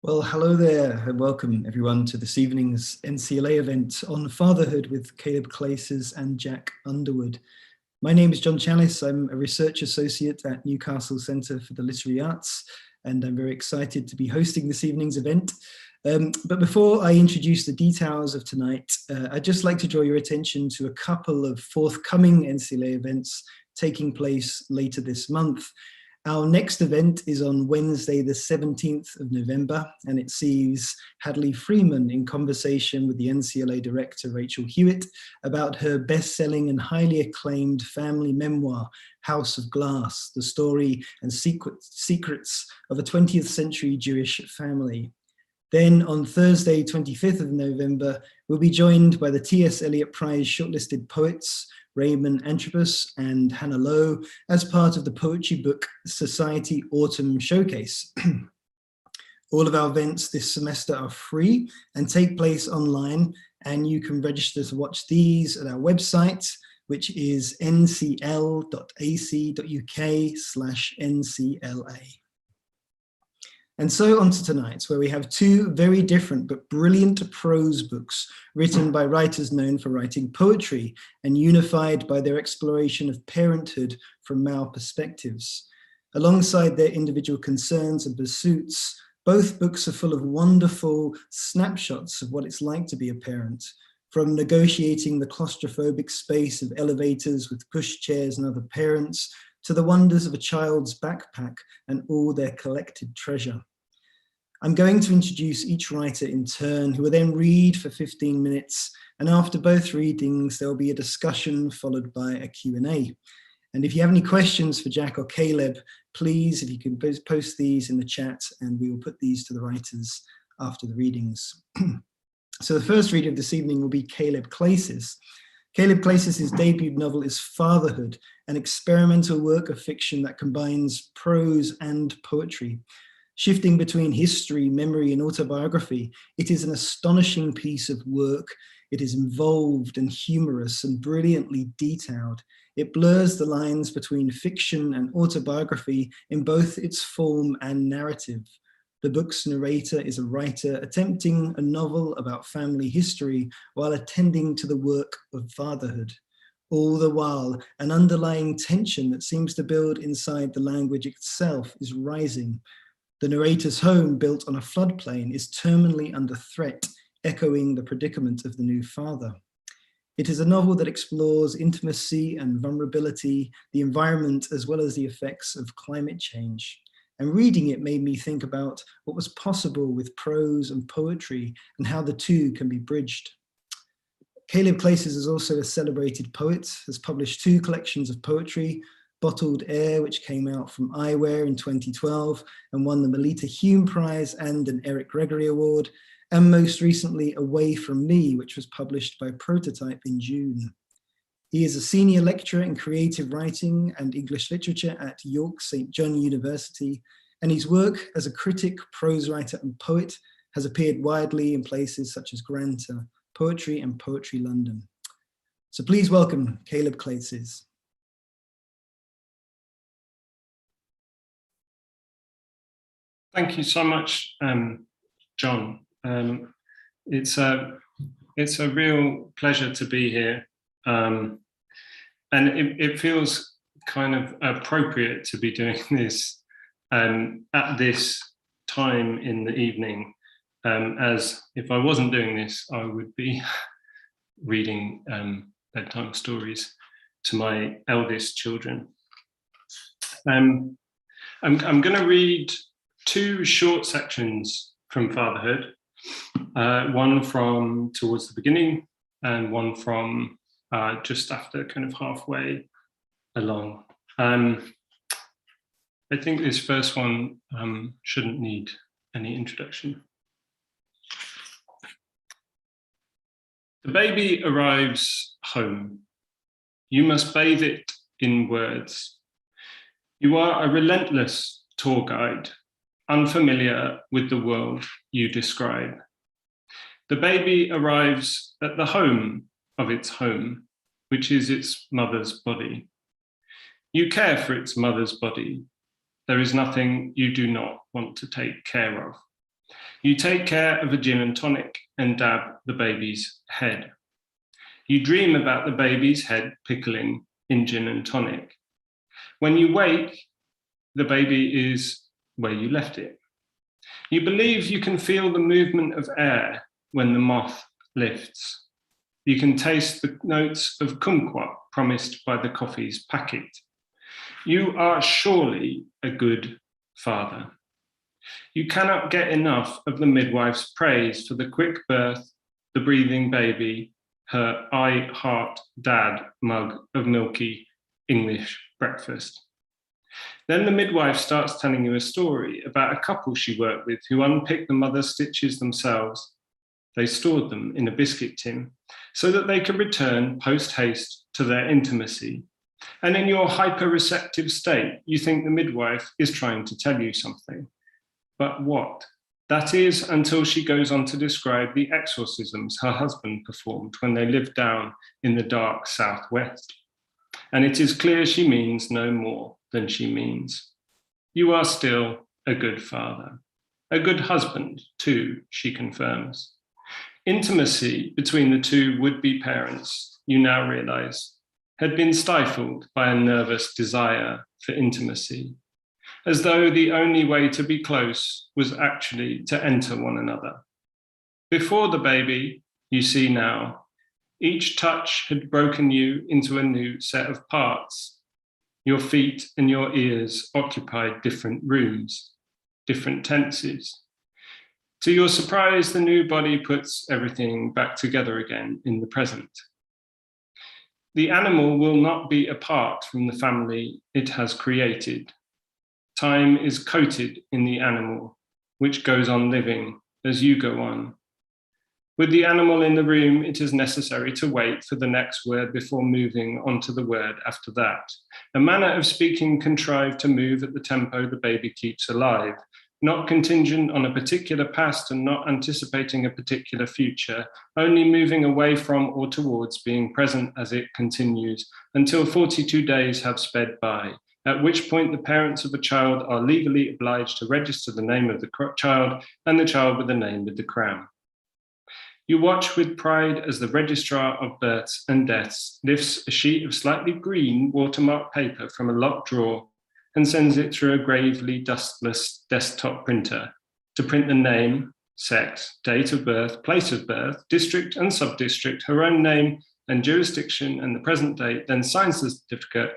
Well, hello there and welcome everyone to this evening's NCLA event on fatherhood with Caleb Klaces and Jack Underwood. My name is John Challis. I'm a research associate at Newcastle Centre for the Literary Arts, and I'm very excited to be hosting this evening's event. But before I introduce the details of tonight, I'd just like to draw your attention to a couple of forthcoming NCLA events taking place later this month. Our next event is on Wednesday, the 17th of November, and it sees Hadley Freeman in conversation with the NCLA director, Rachel Hewitt, about her best-selling and highly acclaimed family memoir, House of Glass, the story and secrets of a 20th century Jewish family. Then on Thursday, 25th of November, we'll be joined by the T.S. Eliot Prize shortlisted poets, Raymond Antrobus and Hannah Lowe, as part of the Poetry Book Society Autumn Showcase. All of our events this semester are free and take place online, and you can register to watch these at our website, which is ncl.ac.uk/ncla. And so on to tonight, where we have two very different but brilliant prose books written by writers known for writing poetry and unified by their exploration of parenthood from male perspectives. Alongside their individual concerns and pursuits, both books are full of wonderful snapshots of what it's like to be a parent, from negotiating the claustrophobic space of elevators with pushchairs and other parents, to the wonders of a child's backpack and all their collected treasure. I'm going to introduce each writer in turn, who will then read for 15 minutes, and after both readings, there will be a discussion followed by a Q&A. And if you have any questions for Jack or Caleb, please, if you can post these in the chat, and we will put these to the writers after the readings. So the first reader of this evening will be Caleb Klaces. Caleb Klaces' debut novel is Fatherhood, an experimental work of fiction that combines prose and poetry. Shifting between history, memory, and autobiography, it is an astonishing piece of work. It is involved and humorous and brilliantly detailed. It blurs the lines between fiction and autobiography in both its form and narrative. The book's narrator is a writer attempting a novel about family history while attending to the work of fatherhood. All the while, an underlying tension that seems to build inside the language itself is rising. The narrator's home, built on a floodplain, is terminally under threat, echoing the predicament of the new father. It is a novel that explores intimacy and vulnerability, the environment, as well as the effects of climate change. And reading it made me think about what was possible with prose and poetry and how the two can be bridged. Caleb Klaces is also a celebrated poet, has published two collections of poetry, Bottled Air, which came out from Eyewear in 2012 and won the Melita Hume Prize and an Eric Gregory Award, and most recently Away From Me, which was published by Prototype in June. He is a senior lecturer in creative writing and English literature at York St. John University, and his work as a critic, prose writer, and poet has appeared widely in places such as Granta, Poetry and Poetry London. So please welcome Caleb Klaces. Thank you so much, John. It's a real pleasure to be here. And it feels kind of appropriate to be doing this at this time in the evening, as if I wasn't doing this, I would be reading bedtime stories to my eldest children. I'm going to read two short sections from Fatherhood, one from towards the beginning and one from just after kind of halfway along. I think this first one shouldn't need any introduction. The baby arrives home. You must bathe it in words. You are a relentless tour guide, unfamiliar with the world you describe. The baby arrives at the home of its home, which is its mother's body. You care for its mother's body. There is nothing you do not want to take care of. You take care of a gin and tonic and dab the baby's head. You dream about the baby's head pickling in gin and tonic. When you wake, the baby is where you left it. You believe you can feel the movement of air when the moth lifts. You can taste the notes of kumquat promised by the coffee's packet. You are surely a good father. You cannot get enough of the midwife's praise for the quick birth, the breathing baby, her I heart dad mug of milky English breakfast. Then the midwife starts telling you a story about a couple she worked with who unpicked the mother's stitches themselves. They stored them in a biscuit tin so that they could return post-haste to their intimacy. And in your hyper-receptive state, you think the midwife is trying to tell you something. But what? That is until she goes on to describe the exorcisms her husband performed when they lived down in the dark southwest. And it is clear she means no more than she means. You are still a good father. A good husband, too, she confirms. Intimacy between the two would-be parents, you now realize, had been stifled by a nervous desire for intimacy, as though the only way to be close was actually to enter one another. Before the baby, you see now, each touch had broken you into a new set of parts. Your feet and your ears occupied different rooms, different tenses. To your surprise, the new body puts everything back together again in the present. The animal will not be apart from the family it has created. Time is coated in the animal, which goes on living as you go on. With the animal in the room, it is necessary to wait for the next word before moving on to the word after that. A manner of speaking contrived to move at the tempo the baby keeps alive, not contingent on a particular past and not anticipating a particular future, only moving away from or towards being present as it continues until 42 days have sped by, at which point the parents of a child are legally obliged to register the name of the child and the child with the name with the crown. You watch with pride as the registrar of births and deaths lifts a sheet of slightly green watermark paper from a locked drawer and sends it through a gravely dustless desktop printer to print the name, sex, date of birth, place of birth, district and sub-district, her own name and jurisdiction and the present date, then signs the certificate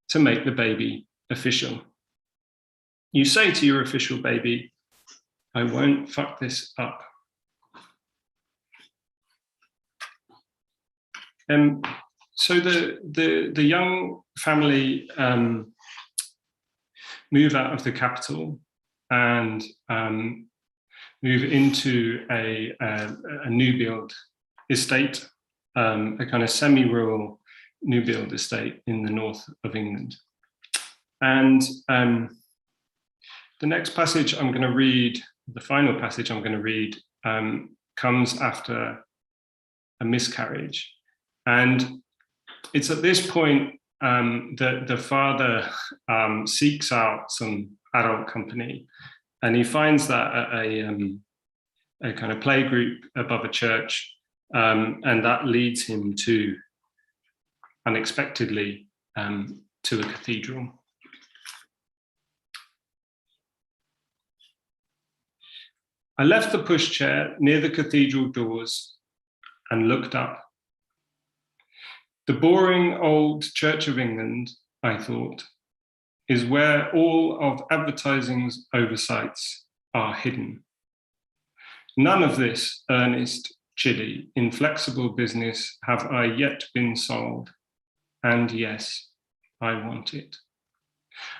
to make the baby official. You say to your official baby, I won't fuck this up. So the young family move out of the capital and move into a new build estate, a kind of semi-rural new build estate in the north of England. And the next passage I'm going to read, the final passage I'm going to read, comes after a miscarriage. And it's at this point that the father seeks out some adult company, and he finds that at a kind of play group above a church, and that leads him to, unexpectedly, to a cathedral. I left the pushchair near the cathedral doors and looked up. The boring old Church of England, I thought, is where all of advertising's oversights are hidden. None of this earnest, chilly, inflexible business have I yet been sold. And yes, I want it.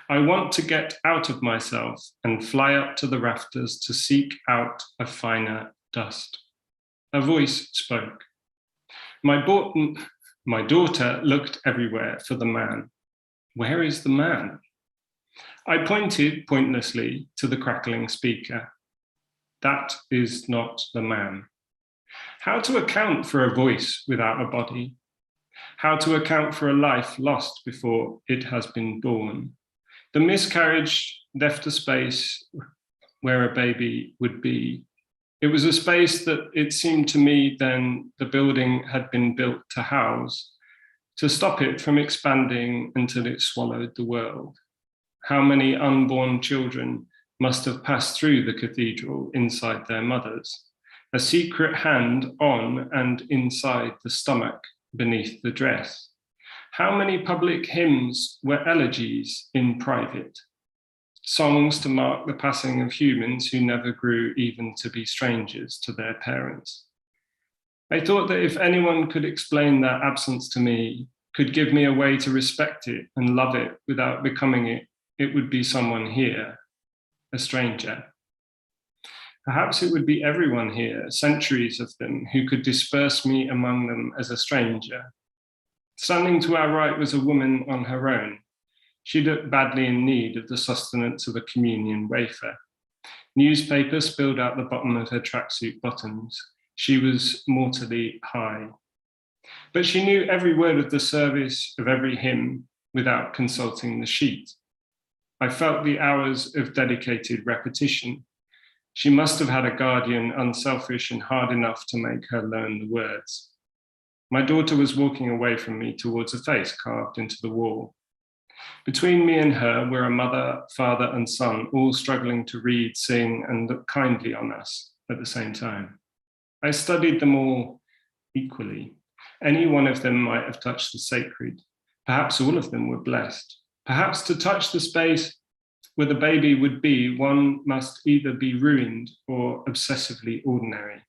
I want to get out of myself and fly up to the rafters to seek out a finer dust. A voice spoke. My daughter looked everywhere for the man. Where is the man? I pointed pointlessly to the crackling speaker. That is not the man. How to account for a voice without a body? How to account for a life lost before it has been born? The miscarriage left a space where a baby would be, It was a space that it seemed to me then the building had been built to house, to stop it from expanding until it swallowed the world. How many unborn children must have passed through the cathedral inside their mothers, a secret hand on and inside the stomach beneath the dress. How many public hymns were elegies in private, songs to mark the passing of humans who never grew even to be strangers to their parents. I thought that if anyone could explain that absence to me, could give me a way to respect it and love it without becoming it, it would be someone here, a stranger. Perhaps it would be everyone here, centuries of them, who could disperse me among them as a stranger. Standing to our right was a woman on her own. She looked badly in need of the sustenance of a communion wafer. Newspaper spilled out the bottom of her tracksuit bottoms. She was mortally high. But she knew every word of the service, of every hymn, without consulting the sheet. I felt the hours of dedicated repetition. She must have had a guardian unselfish and hard enough to make her learn the words. My daughter was walking away from me towards a face carved into the wall. Between me and her were a mother, father, and son, all struggling to read, sing, and look kindly on us at the same time. I studied them all equally. Any one of them might have touched the sacred. Perhaps all of them were blessed. Perhaps to touch the space where the baby would be, one must either be ruined or obsessively ordinary.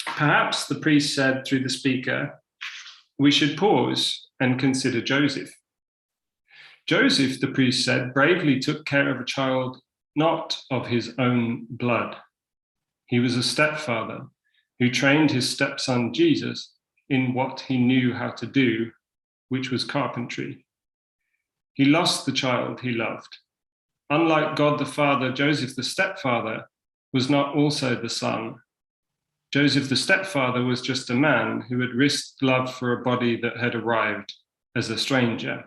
Perhaps, the priest said through the speaker, we should pause and consider Joseph. Joseph, the priest said, bravely took care of a child not of his own blood. He was a stepfather who trained his stepson Jesus in what he knew how to do, which was carpentry. He lost the child he loved. Unlike God the Father, Joseph the stepfather was not also the son. Joseph the stepfather was just a man who had risked love for a body that had arrived as a stranger.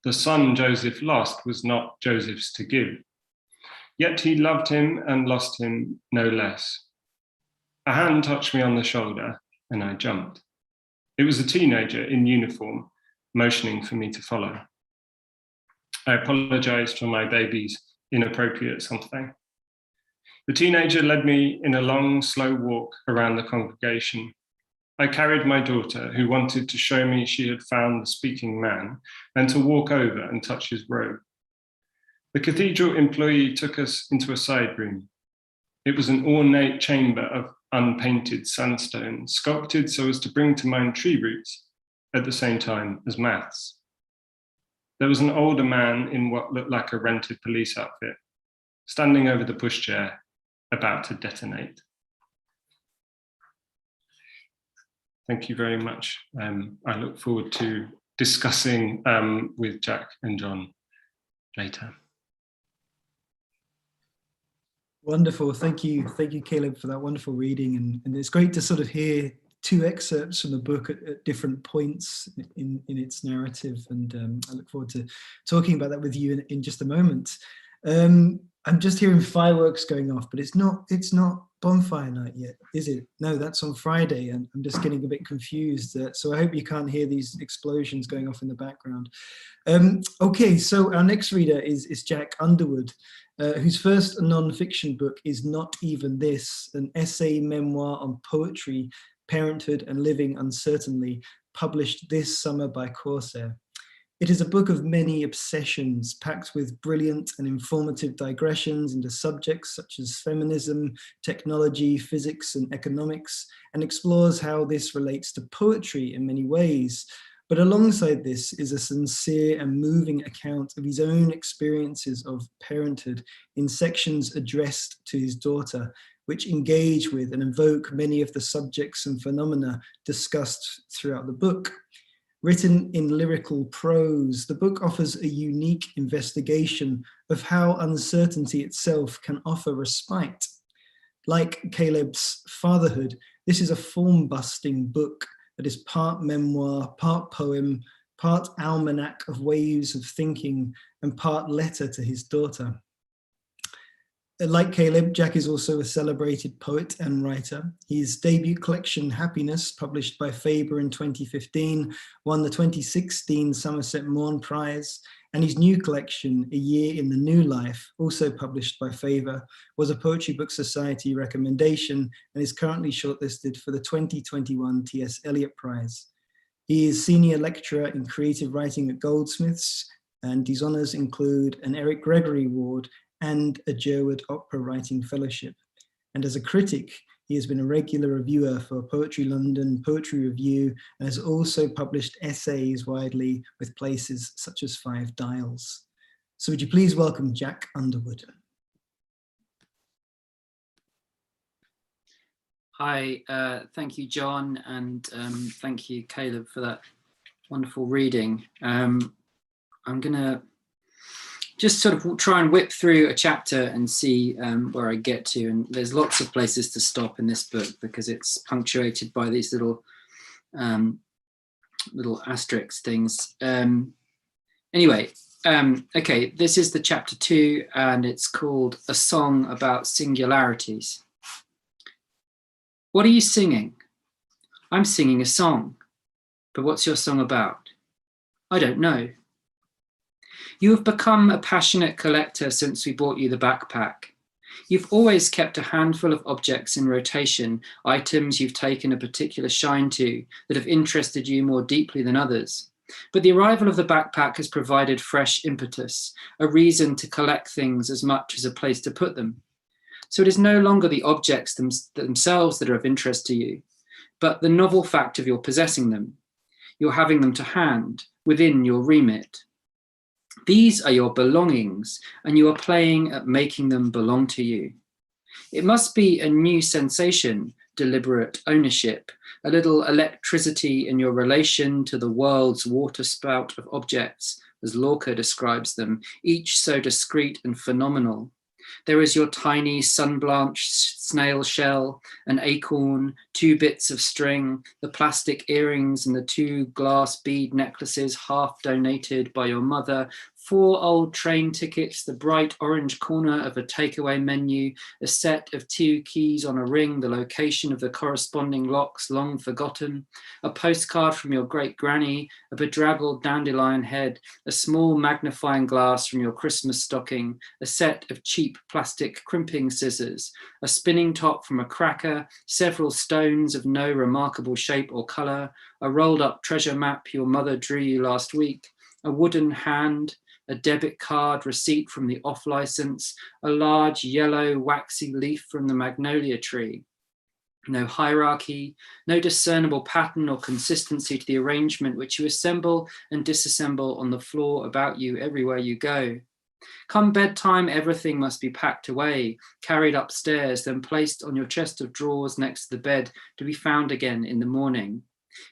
The son Joseph lost was not Joseph's to give. Yet he loved him and lost him no less. A hand touched me on the shoulder and I jumped. It was a teenager in uniform, motioning for me to follow. I apologized for my baby's inappropriate something. The teenager led me in a long, slow walk around the congregation. I carried my daughter, who wanted to show me she had found the speaking man, and to walk over and touch his robe. The cathedral employee took us into a side room. It was an ornate chamber of unpainted sandstone, sculpted so as to bring to mind tree roots at the same time as maths. There was an older man in what looked like a rented police outfit, standing over the pushchair, about to detonate. Thank you very much. I look forward to discussing with Jack and John later. Wonderful. Thank you, Caleb, for that wonderful reading. And it's great to sort of hear two excerpts from the book at different points in its narrative. And I look forward to talking about that with you in just a moment. I'm just hearing fireworks going off, but it's not bonfire night yet, is it? No, that's on Friday, and I'm just getting a bit confused. So I hope you can't hear these explosions going off in the background. Okay, so our next reader is Jack Underwood, whose first non-fiction book is Not Even This, an essay memoir on poetry, parenthood, and living uncertainly, published this summer by Corsair. It is a book of many obsessions, packed with brilliant and informative digressions into subjects such as feminism, technology, physics, and economics, and explores how this relates to poetry in many ways. But alongside this is a sincere and moving account of his own experiences of parenthood in sections addressed to his daughter, which engage with and evoke many of the subjects and phenomena discussed throughout the book. Written in lyrical prose, the book offers a unique investigation of how uncertainty itself can offer respite. Like Caleb's Fatherhood, this is a form-busting book that is part memoir, part poem, part almanac of ways of thinking, and part letter to his daughter. Like Caleb, Jack is also a celebrated poet and writer. His debut collection, Happiness, published by Faber in 2015, won the 2016 Somerset Maugham Prize, and his new collection, A Year in the New Life, also published by Faber, was a Poetry Book Society recommendation and is currently shortlisted for the 2021 T.S. Eliot Prize. He is Senior Lecturer in Creative Writing at Goldsmiths, and his honours include an Eric Gregory Award and a Jerwood Opera Writing Fellowship. And as a critic, he has been a regular reviewer for Poetry London, Poetry Review, and has also published essays widely with places such as Five Dials. So would you please welcome Jack Underwood. Hi, thank you, John, and thank you, Caleb, for that wonderful reading. I'm gonna just sort of try and whip through a chapter and see where I get to. And there's lots of places to stop in this book because it's punctuated by these little asterisk things. Anyway, okay, this is the chapter 2, and it's called A Song About Singularities. What are you singing? I'm singing a song. But what's your song about? I don't know. You have become a passionate collector since we bought you the backpack. You've always kept a handful of objects in rotation, items you've taken a particular shine to that have interested you more deeply than others. But the arrival of the backpack has provided fresh impetus, a reason to collect things as much as a place to put them. So it is no longer the objects themselves that are of interest to you, but the novel fact of your possessing them, your having them to hand, within your remit. These are your belongings, and you are playing at making them belong to you. It must be a new sensation, deliberate ownership, a little electricity in your relation to the world's waterspout of objects, as Lorca describes them, each so discrete and phenomenal. There is your tiny sun-blanched snail shell, an acorn, 2 bits of string, the plastic earrings and the 2 glass bead necklaces half donated by your mother, 4 old train tickets, the bright orange corner of a takeaway menu, a set of 2 keys on a ring, the location of the corresponding locks long forgotten, a postcard from your great granny, a bedraggled dandelion head, a small magnifying glass from your Christmas stocking, a set of cheap plastic crimping scissors, a spinning top from a cracker, several stones of no remarkable shape or colour, a rolled up treasure map your mother drew you last week, a wooden hand, a debit card receipt from the off license, a large yellow waxy leaf from the magnolia tree. No hierarchy, no discernible pattern or consistency to the arrangement which you assemble and disassemble on the floor about you everywhere you go. Come bedtime, everything must be packed away, carried upstairs, then placed on your chest of drawers next to the bed to be found again in the morning.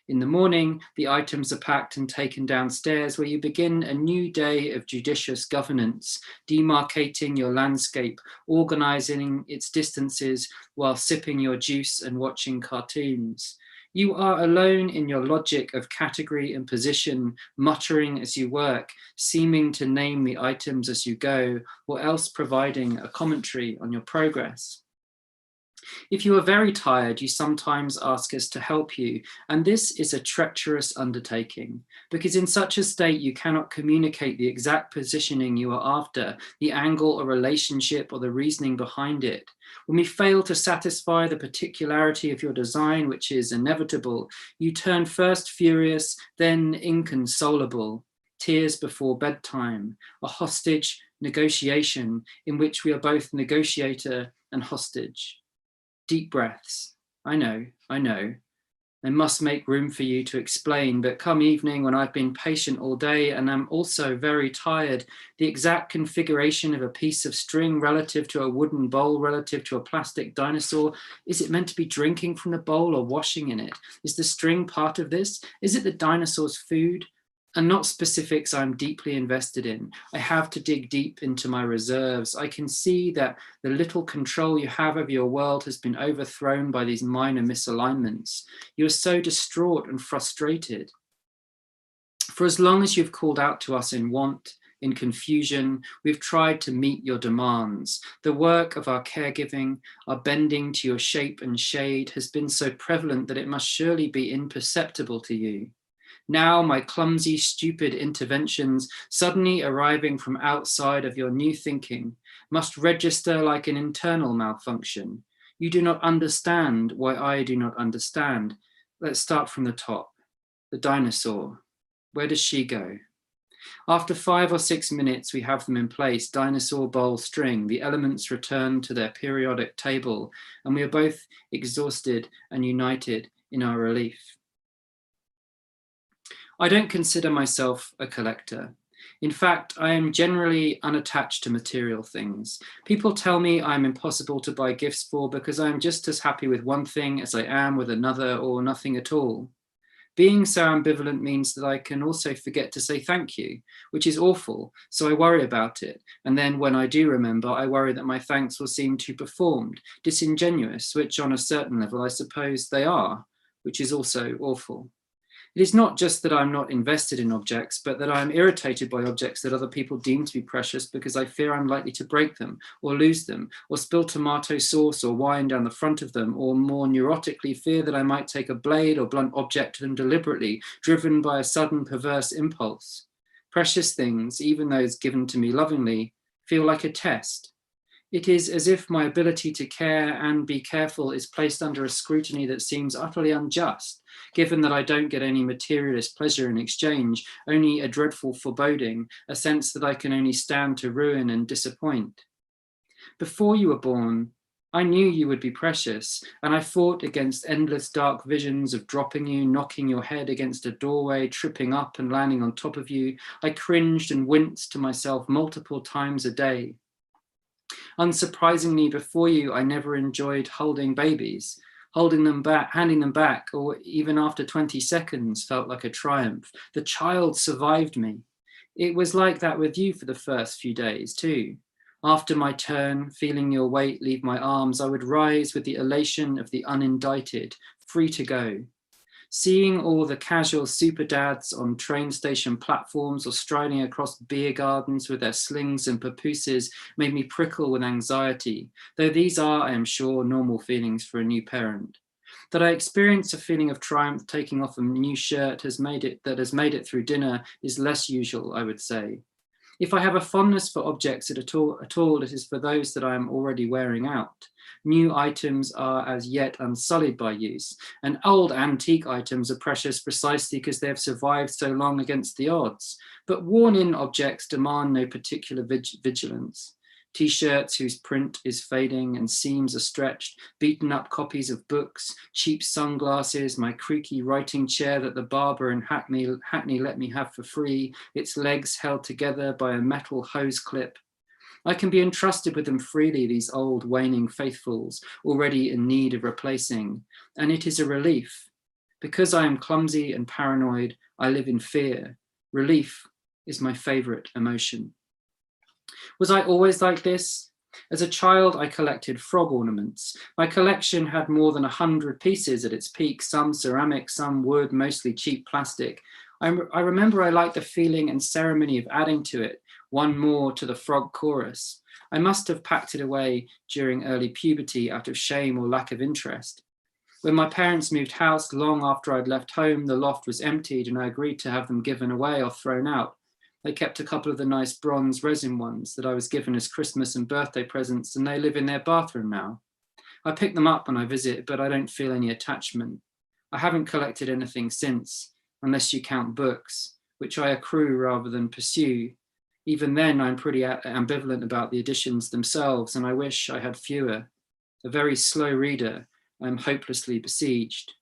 In the morning, the items are packed and taken downstairs where you begin a new day of judicious governance, demarcating your landscape, organizing its distances while sipping your juice and watching cartoons. You are alone in your logic of category and position, muttering as you work, seeming to name the items as you go, or else providing a commentary on your progress. If you are very tired, you sometimes ask us to help you, and this is a treacherous undertaking, because in such a state you cannot communicate the exact positioning you are after, the angle or relationship or the reasoning behind it. When we fail to satisfy the particularity of your design, which is inevitable, you turn first furious, then inconsolable. Tears before bedtime, a hostage negotiation in which we are both negotiator and hostage. Deep breaths. I know. I must make room for you to explain, but come evening when I've been patient all day and am also very tired, the exact configuration of a piece of string relative to a wooden bowl, relative to a plastic dinosaur, is it meant to be drinking from the bowl or washing in it? Is the string part of this? Is it the dinosaur's food? And not specifics I'm deeply invested in. I have to dig deep into my reserves. I can see that the little control you have of your world has been overthrown by these minor misalignments. You are so distraught and frustrated. For as long as you've called out to us in want, in confusion, we've tried to meet your demands. The work of our caregiving, our bending to your shape and shade has been so prevalent that it must surely be imperceptible to you. Now my clumsy, stupid interventions, suddenly arriving from outside of your new thinking, must register like an internal malfunction. You do not understand why I do not understand. Let's start from the top. The dinosaur. Where does she go? After 5 or 6 minutes, we have them in place, dinosaur bowl string, the elements return to their periodic table, and we are both exhausted and united in our relief. I don't consider myself a collector. In fact, I am generally unattached to material things. People tell me I'm impossible to buy gifts for because I am just as happy with one thing as I am with another or nothing at all. Being so ambivalent means that I can also forget to say thank you, which is awful, so I worry about it. And then when I do remember, I worry that my thanks will seem too performed, disingenuous, which on a certain level I suppose they are, which is also awful. It is not just that I'm not invested in objects, but that I am irritated by objects that other people deem to be precious because I fear I'm likely to break them or lose them or spill tomato sauce or wine down the front of them, or more neurotically fear that I might take a blade or blunt object to them deliberately, driven by a sudden perverse impulse. Precious things, even those given to me lovingly, feel like a test. It is as if my ability to care and be careful is placed under a scrutiny that seems utterly unjust, given that I don't get any materialist pleasure in exchange, only a dreadful foreboding, a sense that I can only stand to ruin and disappoint. Before you were born, I knew you would be precious, and I fought against endless dark visions of dropping you, knocking your head against a doorway, tripping up and landing on top of you. I cringed and winced to myself multiple times a day. Unsurprisingly, before you, I never enjoyed holding babies. Holding them back, handing them back, or even after 20 seconds felt like a triumph. The child survived me. It was like that with you for the first few days too. After my turn, feeling your weight leave my arms, I would rise with the elation of the unindicted, free to go. Seeing all the casual super dads on train station platforms or striding across beer gardens with their slings and papooses made me prickle with anxiety, though these are, I am sure, normal feelings for a new parent. That I experience a feeling of triumph taking off a new shirt has made it through dinner is less usual, I would say. If I have a fondness for objects at all, it is for those that I am already wearing out. New items are as yet unsullied by use, and old antique items are precious precisely because they have survived so long against the odds. But worn-in objects demand no particular vigilance. T-shirts whose print is fading and seams are stretched, beaten up copies of books, cheap sunglasses, my creaky writing chair that the barber in Hackney let me have for free, its legs held together by a metal hose clip. I can be entrusted with them freely, these old waning faithfuls, already in need of replacing, and it is a relief. Because I am clumsy and paranoid, I live in fear. Relief is my favorite emotion. Was I always like this? As a child, I collected frog ornaments. My collection had more than 100 pieces at its peak, some ceramic, some wood, mostly cheap plastic. I remember I liked the feeling and ceremony of adding to it, one more to the frog chorus. I must have packed it away during early puberty out of shame or lack of interest. When my parents moved house long after I'd left home, the loft was emptied and I agreed to have them given away or thrown out. They kept a couple of the nice bronze resin ones that I was given as Christmas and birthday presents, and they live in their bathroom now. I pick them up when I visit, but I don't feel any attachment. I haven't collected anything since, unless you count books, which I accrue rather than pursue. Even then, I'm pretty ambivalent about the editions themselves, and I wish I had fewer. A very slow reader, I'm hopelessly besieged.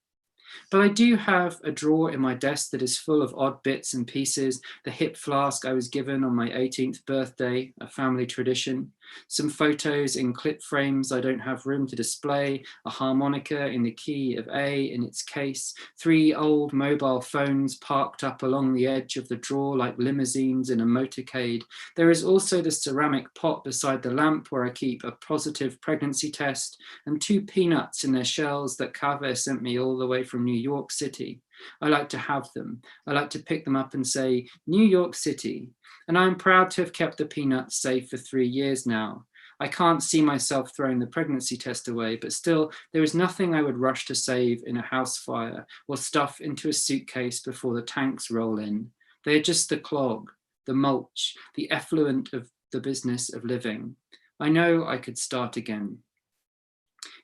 But I do have a drawer in my desk that is full of odd bits and pieces, the hip flask I was given on my 18th birthday, a family tradition, some photos in clip frames I don't have room to display, a harmonica in the key of A in its case, 3 old mobile phones parked up along the edge of the drawer like limousines in a motorcade. There is also the ceramic pot beside the lamp where I keep a positive pregnancy test, and 2 peanuts in their shells that Kaveh sent me all the way from New York City. I like to have them. I like to pick them up and say, New York City. And I am proud to have kept the peanuts safe for 3 years now. I can't see myself throwing the pregnancy test away, but still, there is nothing I would rush to save in a house fire or stuff into a suitcase before the tanks roll in. They are just the clog, the mulch, the effluent of the business of living. I know I could start again.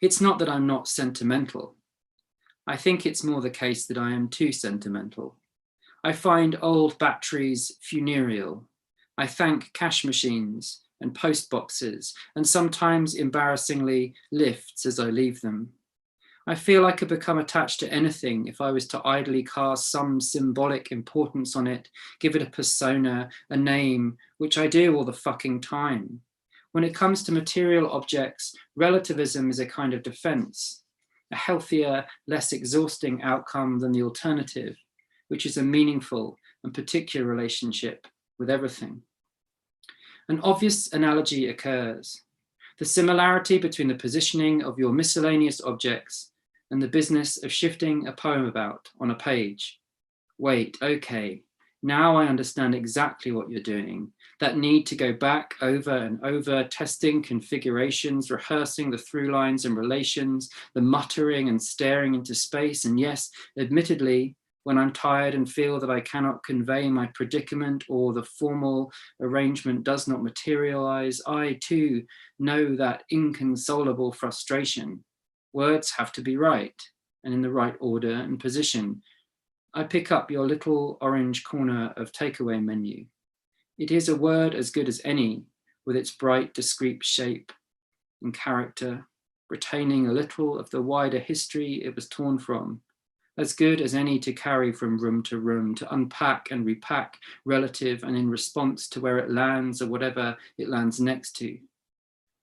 It's not that I'm not sentimental. I think it's more the case that I am too sentimental. I find old batteries funereal. I thank cash machines and post boxes, and sometimes embarrassingly lifts as I leave them. I feel I could become attached to anything if I was to idly cast some symbolic importance on it, give it a persona, a name, which I do all the fucking time. When it comes to material objects, relativism is a kind of defense, a healthier, less exhausting outcome than the alternative, which is a meaningful and particular relationship with everything. An obvious analogy occurs: the similarity between the positioning of your miscellaneous objects and the business of shifting a poem about on a page. Wait, okay, now I understand exactly what you're doing. That need to go back over and over, testing configurations, rehearsing the through lines and relations, the muttering and staring into space. And yes, admittedly, when I'm tired and feel that I cannot convey my predicament or the formal arrangement does not materialize, I too know that inconsolable frustration. Words have to be right and in the right order and position. I pick up your little orange corner of takeaway menu. It is a word as good as any, with its bright, discrete shape and character, retaining a little of the wider history it was torn from. As good as any to carry from room, to unpack and repack relative and in response to where it lands or whatever it lands next to.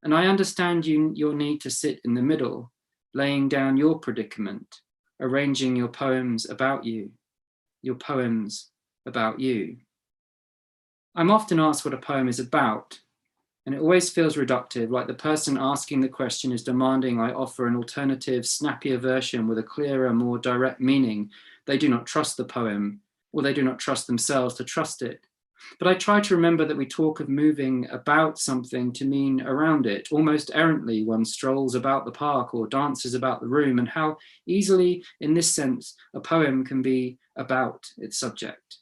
And I understand your need to sit in the middle, laying down your predicament, arranging your poems about you, your poems about you. I'm often asked what a poem is about, and it always feels reductive, like the person asking the question is demanding I offer an alternative, snappier version with a clearer, more direct meaning. They do not trust the poem, or they do not trust themselves to trust it. But I try to remember that we talk of moving about something to mean around it. Almost errantly, one strolls about the park or dances about the room, and how easily, in this sense, a poem can be about its subject.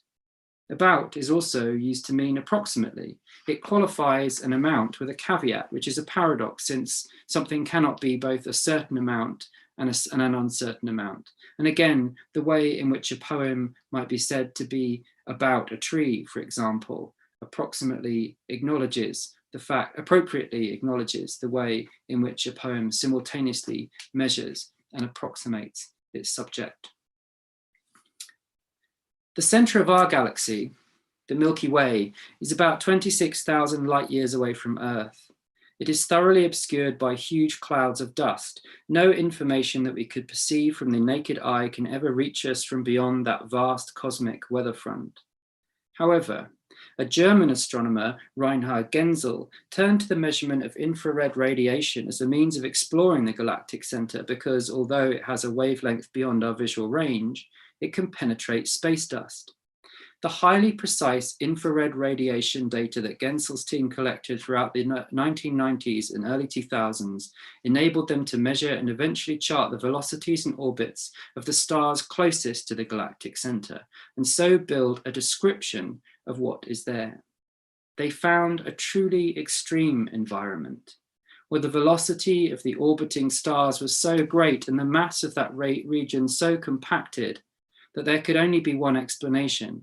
About is also used to mean approximately. It qualifies an amount with a caveat, which is a paradox, since something cannot be both a certain amount and an uncertain amount. And again, the way in which a poem might be said to be about a tree, for example, appropriately acknowledges the way in which a poem simultaneously measures and approximates its subject. The center of our galaxy, the Milky Way, is about 26,000 light years away from Earth. It is thoroughly obscured by huge clouds of dust. No information that we could perceive from the naked eye can ever reach us from beyond that vast cosmic weather front. However, a German astronomer, Reinhard Genzel, turned to the measurement of infrared radiation as a means of exploring the galactic center because, although it has a wavelength beyond our visual range, it can penetrate space dust. The highly precise infrared radiation data that Genzel's team collected throughout the 1990s and early 2000s enabled them to measure and eventually chart the velocities and orbits of the stars closest to the galactic center, and so build a description of what is there. They found a truly extreme environment, where the velocity of the orbiting stars was so great and the mass of that region so compacted that there could only be one explanation.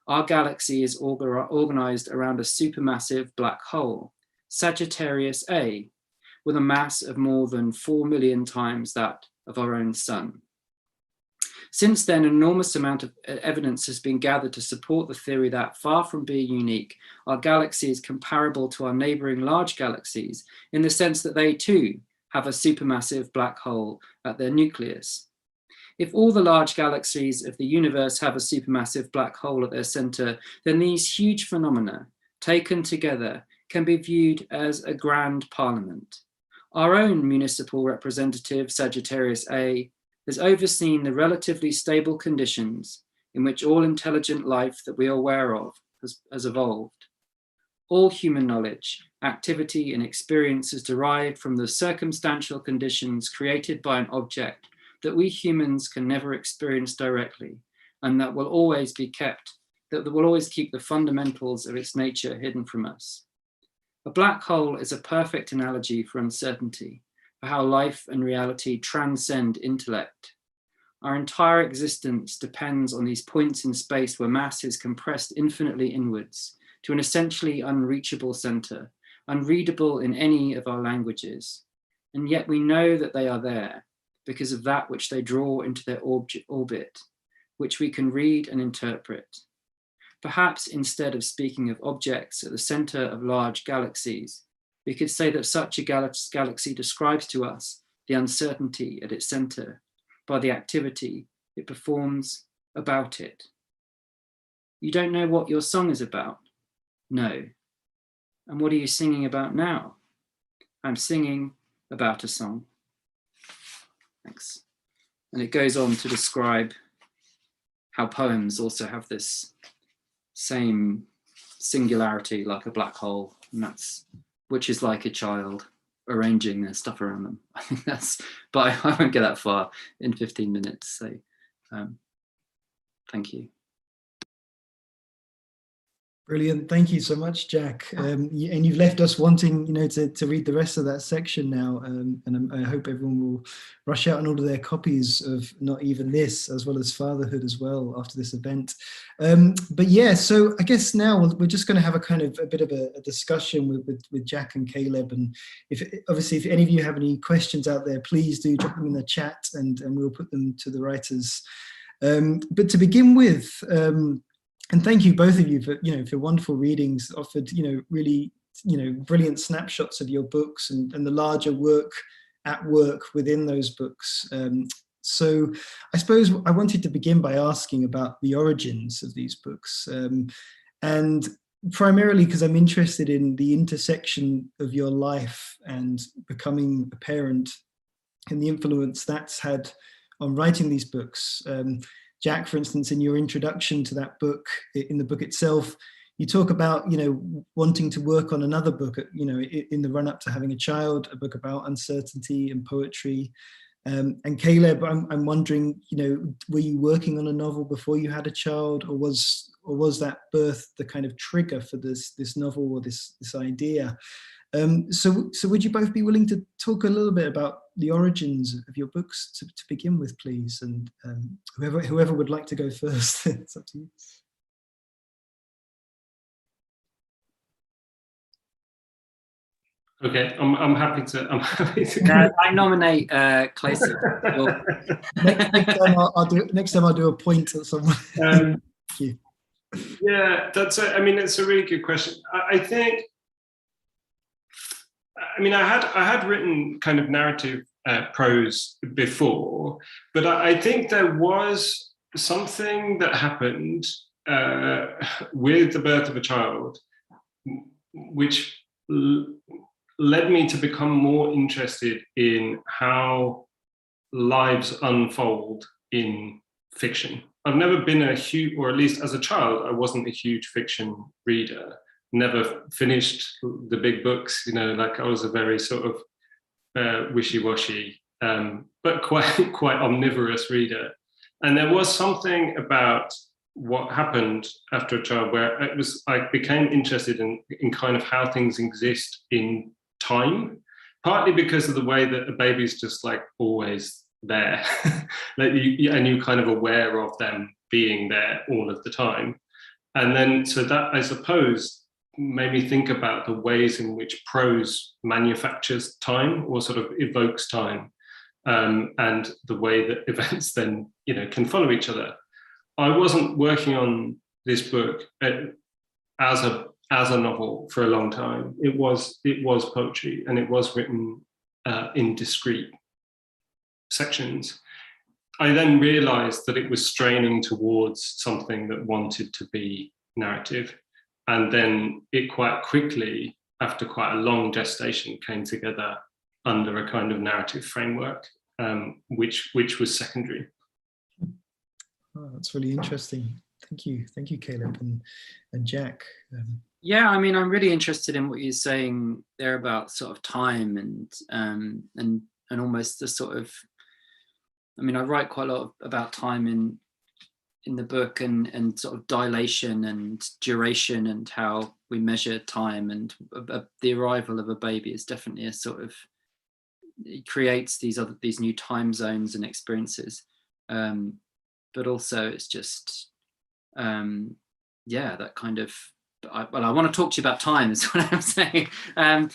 Our galaxy is organized around a supermassive black hole, Sagittarius A, with a mass of more than 4 million times that of our own sun. Since then, an enormous amount of evidence has been gathered to support the theory that, far from being unique, our galaxy is comparable to our neighboring large galaxies in the sense that they too have a supermassive black hole at their nucleus. If all the large galaxies of the universe have a supermassive black hole at their center, then these huge phenomena, taken together, can be viewed as a grand parliament. Our own municipal representative, Sagittarius A, has overseen the relatively stable conditions in which all intelligent life that we are aware of has evolved. All human knowledge, activity, and experience is derived from the circumstantial conditions created by an object that we humans can never experience directly, and that will always keep the fundamentals of its nature hidden from us. A black hole is a perfect analogy for uncertainty, for how life and reality transcend intellect. Our entire existence depends on these points in space where mass is compressed infinitely inwards to an essentially unreachable center, unreadable in any of our languages. And yet we know that they are there because of that which they draw into their orbit, which we can read and interpret. Perhaps instead of speaking of objects at the center of large galaxies, we could say that such a galaxy describes to us the uncertainty at its center by the activity it performs about it. You don't know what your song is about? No. And what are you singing about now? I'm singing about a song. Thanks. And it goes on to describe how poems also have this same singularity, like a black hole, and which is like a child arranging their stuff around them. I think but I won't get that far in 15 minutes. So thank you. Brilliant. Thank you so much, Jack. And you've left us wanting, to read the rest of that section now. And I hope everyone will rush out and order their copies of Not Even This, as well as Fatherhood as well after this event. But yeah, so I guess now we're just going to have a bit of a discussion with Jack and Caleb. And if any of you have any questions out there, please do drop them in the chat, and we'll put them to the writers. But to begin with, and thank you both of you for wonderful readings, offered really brilliant snapshots of your books and the larger work within those books. So I suppose I wanted to begin by asking about the origins of these books, and primarily because I'm interested in the intersection of your life and becoming a parent and the influence that's had on writing these books. Jack, for instance, in your introduction to that book, in the book itself, you talk about, wanting to work on another book, in the run up to having a child, a book about uncertainty and poetry. And Caleb, I'm wondering, were you working on a novel before you had a child, or was that birth the kind of trigger for this novel or this idea? So would you both be willing to talk a little bit about the origins of your books to begin with, please? And whoever would like to go first, it's up to you. Okay, I'm happy to. I nominate Klaces. Next time I'll do a point at someone. Thank you. Yeah, it's a really good question. I think. I had written kind of narrative prose before, but I think there was something that happened with the birth of a child, which led me to become more interested in how lives unfold in fiction. I've never been or at least as a child, I wasn't a huge fiction reader. Never finished the big books, like I was a very sort of wishy-washy, but quite omnivorous reader. And there was something about what happened after a child where I became interested in kind of how things exist in time, partly because of the way that a baby's just like always there, and you're kind of aware of them being there all of the time. And then, so that, I suppose, made me think about the ways in which prose manufactures time or sort of evokes time, and the way that events then, can follow each other. I wasn't working on this book as a novel for a long time. It was poetry, and it was written in discrete sections. I then realized that it was straining towards something that wanted to be narrative. And then it quite quickly, after quite a long gestation, came together under a kind of narrative framework. which was secondary. Oh, that's really interesting. Thank you, Caleb and Jack. Yeah, I mean, I'm really interested in what you're saying there about sort of time and almost the sort of, I mean, I write quite a lot about time in the book and sort of dilation and duration and how we measure time, and the arrival of a baby is definitely a sort of, it creates these new time zones and experiences, but also it's just that kind of, I want to talk to you about time is what I'm saying, in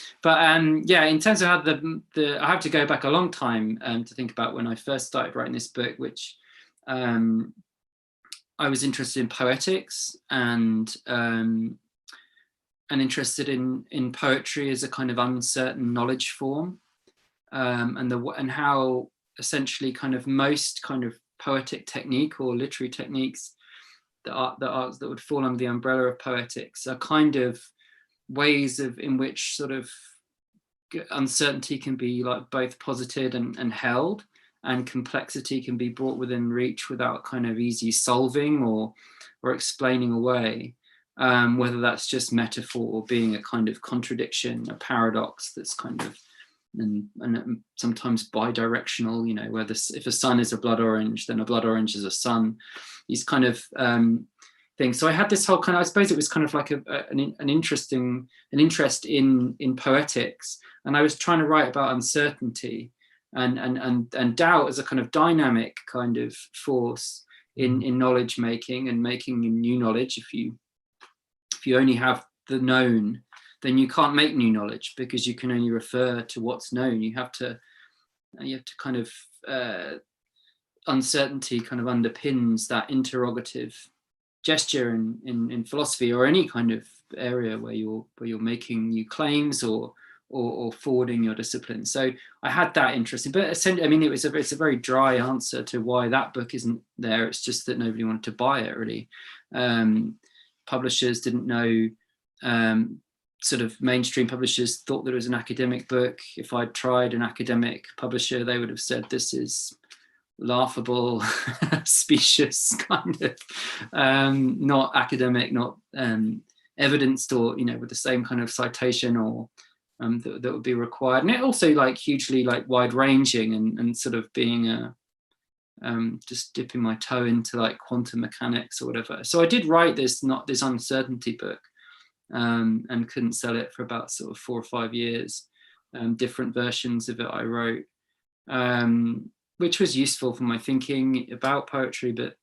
terms of how the I have to go back a long time to think about when I first started writing this book, which I was interested in poetics and interested in poetry as a kind of uncertain knowledge form, and how essentially kind of most kind of poetic technique or literary techniques, the arts that would fall under the umbrella of poetics, are kind of ways in which sort of uncertainty can be like both posited and held, and complexity can be brought within reach without kind of easy solving or explaining away, whether that's just metaphor or being a kind of contradiction, a paradox that's kind of and sometimes bi-directional, you know, where if a sun is a blood orange, then a blood orange is a sun, these kind of things. So I had this whole kind of, I suppose it was kind of like an interest in poetics, and I was trying to write about uncertainty and doubt as a kind of dynamic kind of force in knowledge making and making new knowledge. If you only have the known, then you can't make new knowledge, because you can only refer to what's known. You have to kind of uncertainty kind of underpins that interrogative gesture in philosophy or any kind of area where you're making new claims or forwarding your discipline. So I had that interesting, but essentially, I mean, it's a very dry answer to why that book isn't there. It's just that nobody wanted to buy it, really. Publishers didn't know. Sort of mainstream publishers thought that it was an academic book. If I'd tried an academic publisher, they would have said this is laughable, specious, kind of not academic, not evidenced, or, you know, with the same kind of citation or that would be required. And it also like hugely like wide ranging and sort of being a just dipping my toe into like quantum mechanics or whatever. So I did write this uncertainty book, and couldn't sell it for about sort of 4 or 5 years. Different versions of it I wrote, which was useful for my thinking about poetry, but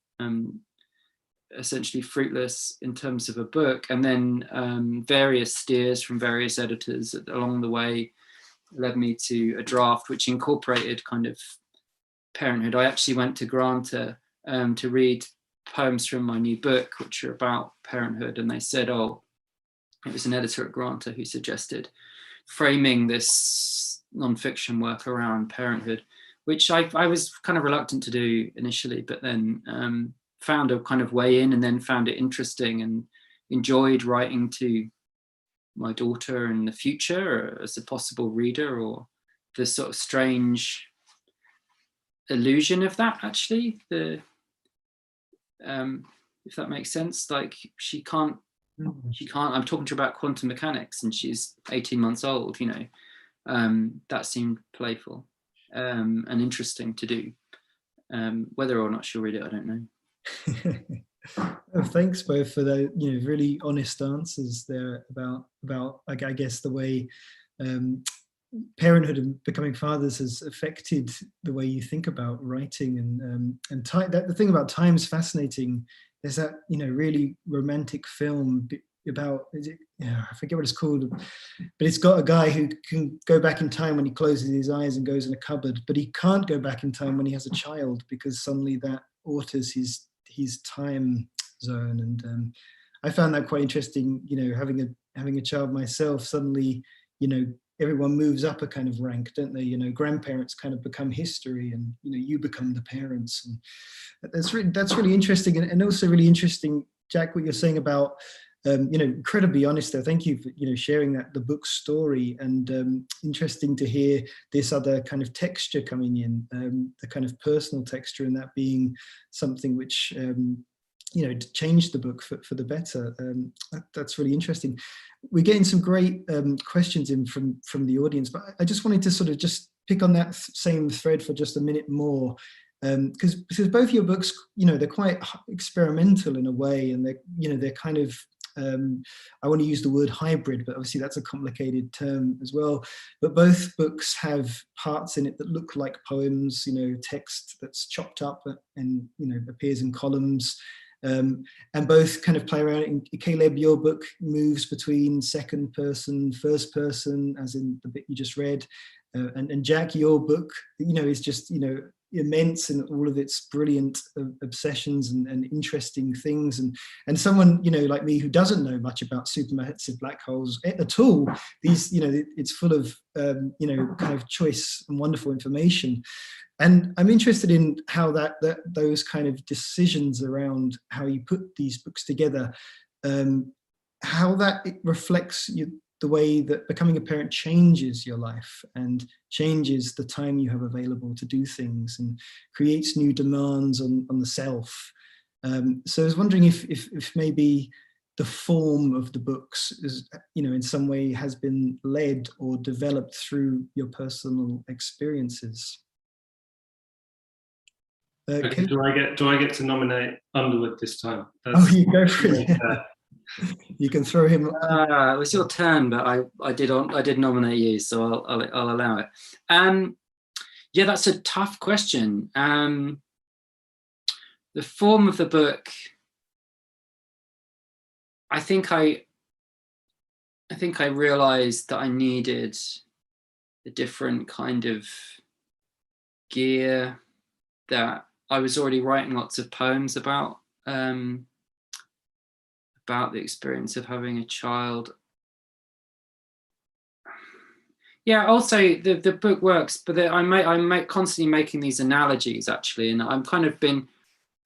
essentially fruitless in terms of a book. And then various steers from various editors along the way led me to a draft which incorporated kind of parenthood. I actually went to Granta to read poems from my new book, which are about parenthood, and they said, it was an editor at Granta who suggested framing this non-fiction work around parenthood, which I was kind of reluctant to do initially, but then found a kind of way in, and then found it interesting and enjoyed writing to my daughter in the future as a possible reader, or the sort of strange illusion of that, actually, if that makes sense. Like she can't, I'm talking to her about quantum mechanics and she's 18 months old, you know. That seemed playful and interesting to do. Whether or not she'll read it, I don't know. Oh, thanks both for the really honest answers there about I guess the way parenthood and becoming fathers has affected the way you think about writing, and time. The thing about time is fascinating. There's that really romantic film about, I forget what it's called, but it's got a guy who can go back in time when he closes his eyes and goes in a cupboard, but he can't go back in time when he has a child, because suddenly that alters his time zone. And I found that quite interesting. Having a child myself, suddenly everyone moves up a kind of rank, don't they? Grandparents kind of become history, and you become the parents, and that's really interesting. And also really interesting, Jack, what you're saying about incredibly honest there. Thank you for, sharing the book's story, and interesting to hear this other kind of texture coming in, the kind of personal texture, and that being something which, changed the book for the better. That's really interesting. We're getting some great questions in from the audience, but I just wanted to sort of just pick on that same thread for just a minute more. Because both your books, they're quite experimental in a way, and they're kind of, I want to use the word hybrid, but obviously that's a complicated term as well. But both books have parts in it that look like poems, text that's chopped up and appears in columns, and both kind of play around. Caleb, your book moves between second person, first person, as in the bit you just read, and Jack, your book, is just immense in all of its brilliant obsessions and interesting things, and someone like me who doesn't know much about supermassive black holes at all, these it's full of kind of choice and wonderful information. And I'm interested in how that those kind of decisions around how you put these books together, how that it reflects the way that becoming a parent changes your life and changes the time you have available to do things and creates new demands on the self. So I was wondering if maybe the form of the books is, in some way has been led or developed through your personal experiences. Okay, do I get to nominate Underwood this time? You go for it. You can throw him. It was your turn, but I did nominate you, so I'll allow it. Yeah, that's a tough question. The form of the book, I think I realized that I needed a different kind of gear, that I was already writing lots of poems about the experience of having a child. Yeah, also the book works, but I'm constantly making these analogies actually, and I'm kind of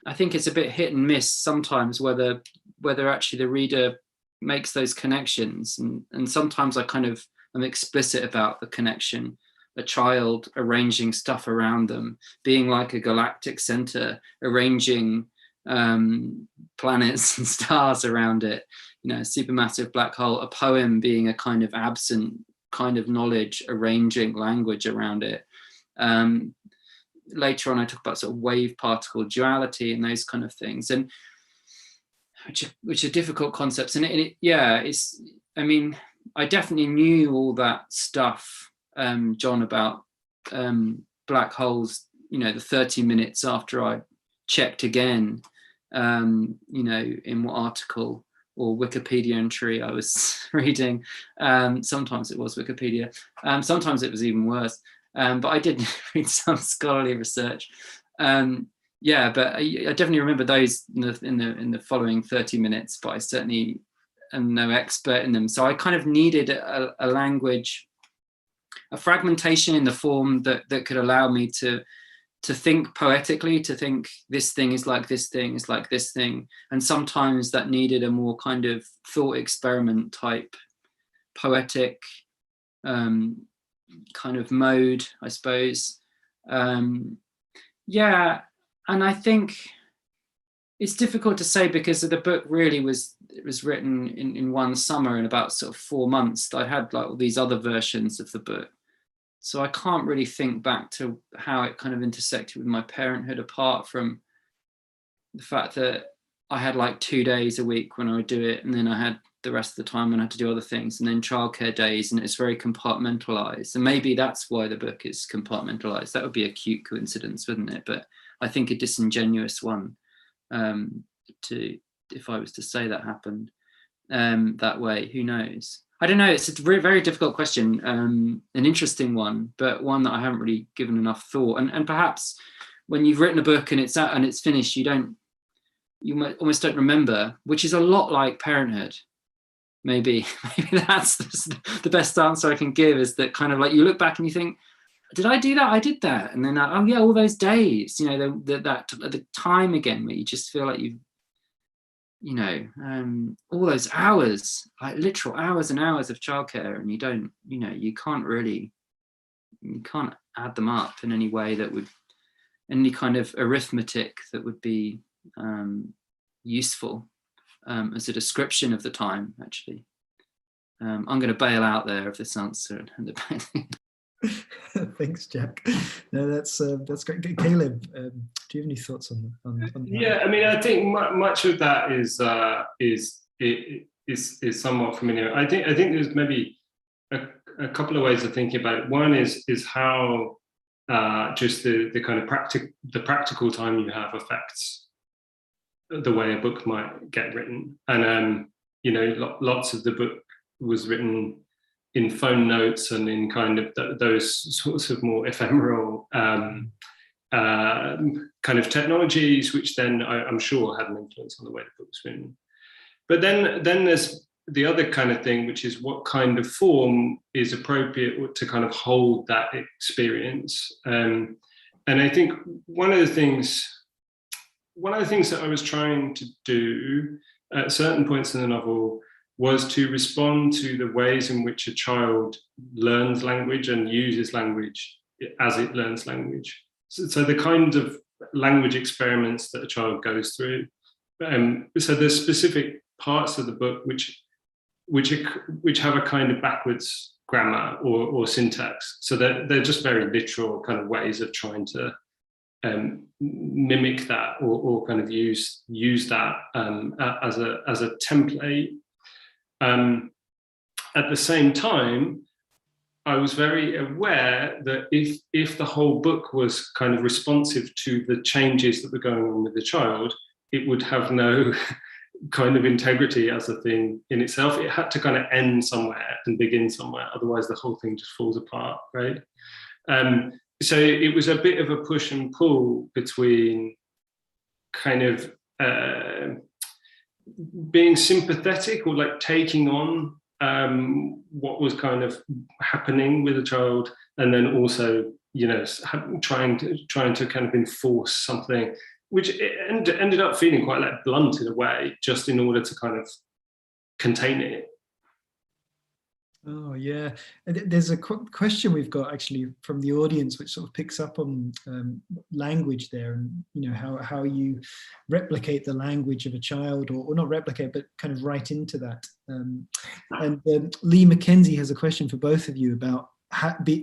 I think it's a bit hit and miss sometimes whether actually the reader makes those connections, and sometimes I kind of am explicit about the connection. A child arranging stuff around them, being like a galactic center, arranging planets and stars around it, a supermassive black hole, a poem being a kind of absent kind of knowledge, arranging language around it. Later on I talk about sort of wave particle duality and those kind of things, and which are difficult concepts. And I definitely knew all that stuff, John, about black holes, the 30 minutes after I checked again, in what article or Wikipedia entry I was reading. Sometimes it was Wikipedia, sometimes it was even worse, but I did read some scholarly research. But I definitely remember those in the following 30 minutes, but I certainly am no expert in them. So I kind of needed a language, a fragmentation in the form that could allow me to think poetically, to think this thing is like this thing is like this thing. And sometimes that needed a more kind of thought experiment type poetic kind of mode, I suppose. And I think it's difficult to say because the book really was written in one summer, in about sort of 4 months. I had like all these other versions of the book. So I can't really think back to how it kind of intersected with my parenthood, apart from the fact that I had like 2 days a week when I would do it, and then I had the rest of the time when I had to do other things, and then childcare days, and it's very compartmentalized. And maybe that's why the book is compartmentalized. That would be a cute coincidence, wouldn't it? But I think a disingenuous one, if I was to say that happened that way. Who knows? I don't know. It's a very, very difficult question, an interesting one, but one that I haven't really given enough thought. And perhaps when you've written a book and it's out and it's finished, you almost don't remember, which is a lot like parenthood. Maybe that's the best answer I can give, is that kind of like you look back and you think, did I do that? I did that. And then, oh yeah, all those days, the time again where you just feel like you know, all those hours, like literal hours and hours of childcare, and you don't, you know, you can't add them up in any way that would, any kind of arithmetic that would be useful as a description of the time, actually. I'm going to bail out there of this answer. Thanks, Jack. No, that's great. Caleb, do you have any thoughts on that? Yeah, I mean, I think much of that is somewhat familiar. I think there's maybe a couple of ways of thinking about it. One is how just the kind of practical time you have affects the way a book might get written. And you know, lots of the book was written in phone notes and in kind of those sorts of more ephemeral kind of technologies, which then I'm sure had an influence on the way the book was written. But then there's the other kind of thing, which is what kind of form is appropriate to kind of hold that experience. And I think one of the things that I was trying to do at certain points in the novel was to respond to the ways in which a child learns language and uses language as it learns language. So the kind of language experiments that a child goes through. So there's specific parts of the book which have a kind of backwards grammar or syntax. So they're just very literal kind of ways of trying to mimic that or kind of use that as a template. At the same time, I was very aware that if the whole book was kind of responsive to the changes that were going on with the child, it would have no kind of integrity as a thing in itself. It had to kind of end somewhere and begin somewhere, otherwise the whole thing just falls apart, right? So it was a bit of a push and pull between kind of being sympathetic or like taking on what was kind of happening with a child, and then also, you know, trying to kind of enforce something, which ended up feeling quite like blunt in a way, just in order to kind of contain it. Oh yeah, and there's a question we've got actually from the audience, which sort of picks up on language there, and you know how you replicate the language of a child, or not replicate, but kind of write into that. And Lee McKenzie has a question for both of you about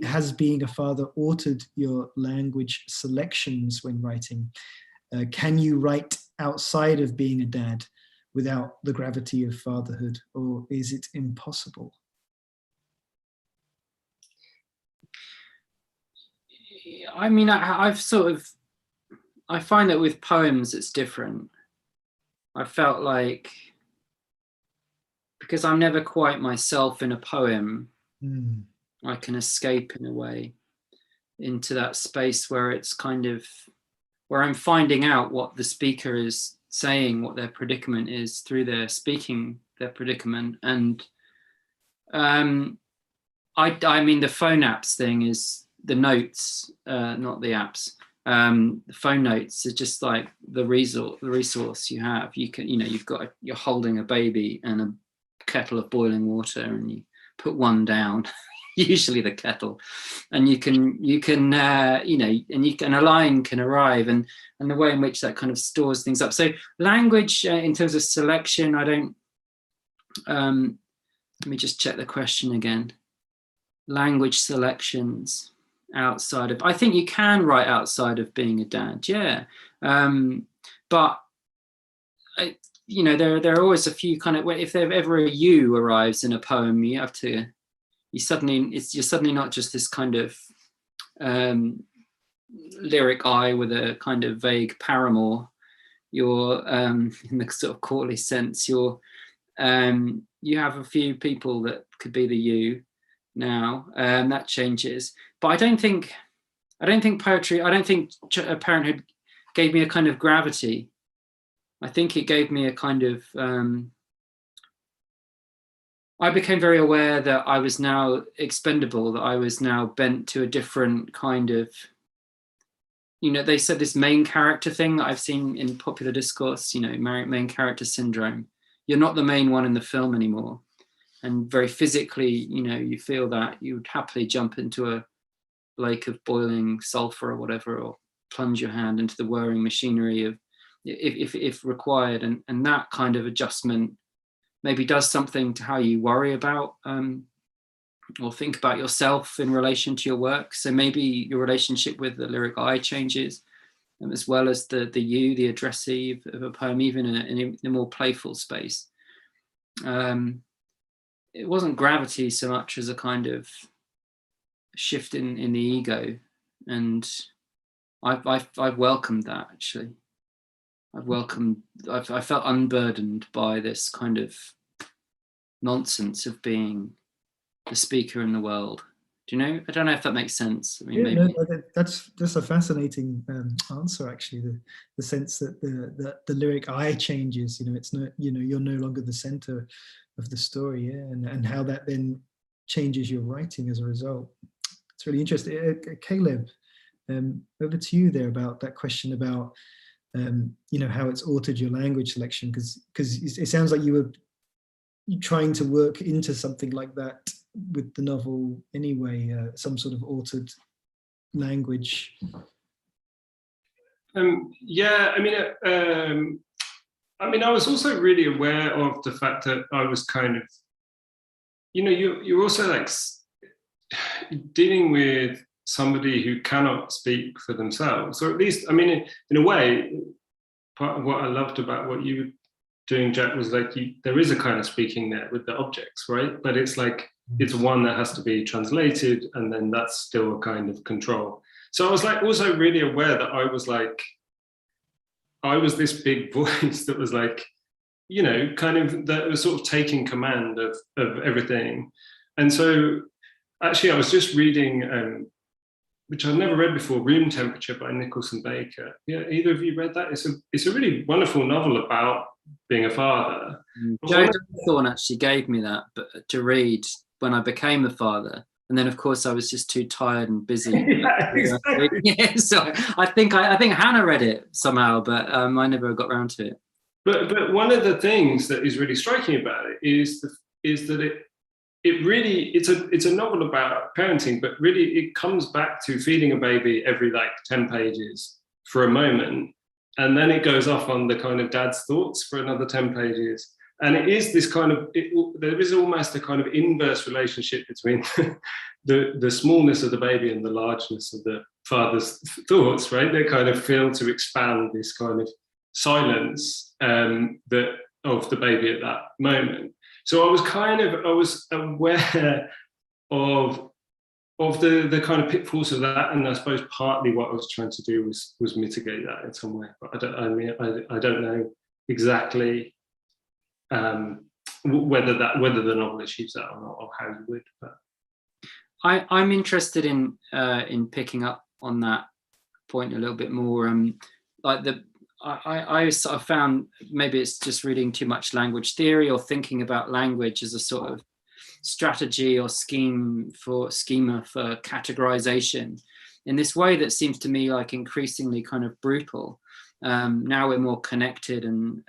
has being a father altered your language selections when writing? Can you write outside of being a dad without the gravity of fatherhood, or is it impossible? I mean, I find that with poems it's different. I felt like, because I'm never quite myself in a poem, I can escape in a way into that space where it's kind of, where I'm finding out what the speaker is saying, what their predicament is through their speaking their predicament. And I mean, the phone apps thing is, the notes, not the apps. The phone notes is just like the resource you have. You can, you know, you're holding a baby and a kettle of boiling water, and you put one down, usually the kettle, and you can, you know, and a line can arrive, and the way in which that kind of stores things up. So language, in terms of selection, I don't. Let me just check the question again. Language selections outside of, I think you can write outside of being a dad, yeah, but you know, there are always a few kind of, if there ever a you arrives in a poem, you have to, you're suddenly not just this kind of lyric I with a kind of vague paramour. You're in the sort of courtly sense, you're you have a few people that could be the you now, that changes. But I don't think poetry, I don't think Parenthood gave me a kind of gravity. I think it gave me a kind of, I became very aware that I was now expendable, that I was now bent to a different kind of, you know, they said this main character thing that I've seen in popular discourse, you know, main character syndrome. You're not the main one in the film anymore. And very physically, you know, you feel that you would happily jump into a lake of boiling sulfur or whatever, or plunge your hand into the whirring machinery of, if required. And that kind of adjustment maybe does something to how you worry about or think about yourself in relation to your work. So maybe your relationship with the lyric I changes, as well as the you, the addressee of a poem, even in a more playful space. It wasn't gravity so much as a kind of shift in the ego, and I've welcomed that, actually. I felt unburdened by this kind of nonsense of being the speaker in the world. Do you know? I don't know if that makes sense. I mean, Yeah, maybe. no, that's a fascinating answer, actually. The sense that the lyric I changes. You know, it's not, you know, you're no longer the center of the story, yeah, and how that then changes your writing as a result. It's really interesting. Caleb, over to you there about that question about you know, how it's altered your language selection, because it sounds like you were trying to work into something like that with the novel anyway, some sort of altered language. Yeah, I mean, I was also really aware of the fact that I was kind of, you know, you're also like dealing with somebody who cannot speak for themselves, or at least, I mean, in a way, part of what I loved about what you were doing, Jack, was like there is a kind of speaking there with the objects, right? But it's like, it's one that has to be translated, and then that's still a kind of control. So I was like also really aware that I was this big voice that was like, you know, kind of, that was sort of taking command of everything. And so actually I was just reading, which I've never read before, Room Temperature by Nicholson Baker. Yeah, either of you read that? It's a really wonderful novel about being a father. Joe Thorne actually gave me that to read when I became a father. And then, of course, I was just too tired and busy. Yeah, exactly. Yeah, so I think Hannah read it somehow, but I never got around to it. But one of the things that is really striking about it is that it's a novel about parenting, but really it comes back to feeding a baby every like 10 pages for a moment, and then it goes off on the kind of dad's thoughts for another 10 pages. And it is this kind of, there is almost a kind of inverse relationship between the smallness of the baby and the largeness of the father's thoughts, right? They kind of fail to expand this kind of silence that of the baby at that moment. So I was aware of the kind of pitfalls of that, and I suppose partly what I was trying to do was mitigate that in some way. But I don't know exactly whether the novel achieves that or not, or how you would. But I'm interested in picking up on that point a little bit more. I sort of found, maybe it's just reading too much language theory or thinking about language as a sort of strategy or schema for categorization in this way that seems to me like increasingly kind of brutal. Now we're more connected and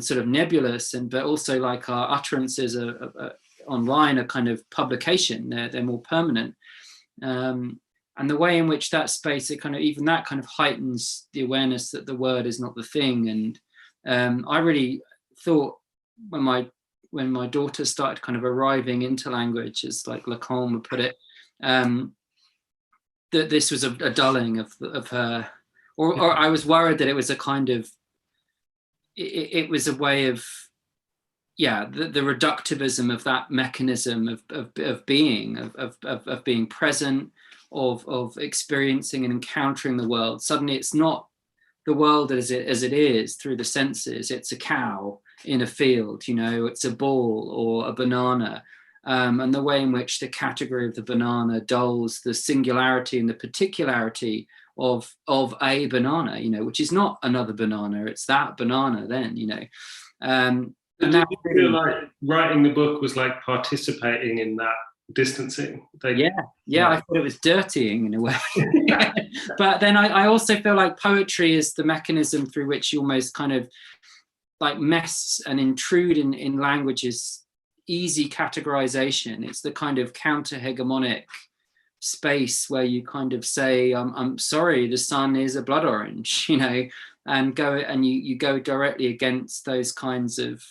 sort of nebulous, but also like our utterances are online are kind of publication. They're more permanent. And the way in which that space, it kind of, even that kind of heightens the awareness that the word is not the thing. And I really thought when my daughter started kind of arriving into language, as like Lacan would put it, that this was a dulling of her, or I was worried that it was a kind of, it was a way of, yeah, the reductivism of that mechanism of being, of being present, of experiencing and encountering the world. Suddenly it's not the world as it is through the senses. It's a cow in a field, you know, it's a ball or a banana, and the way in which the category of the banana dulls the singularity and the particularity of a banana, you know, which is not another banana, it's that banana then, you know. And did you feel like writing the book was like participating in that distancing. Yeah, I thought it was dirtying in a way. But then I also feel like poetry is the mechanism through which you almost kind of like mess and intrude in language's easy categorization. It's the kind of counter-hegemonic space where you kind of say, I'm sorry, the sun is a blood orange, you know, and you go directly against those kinds of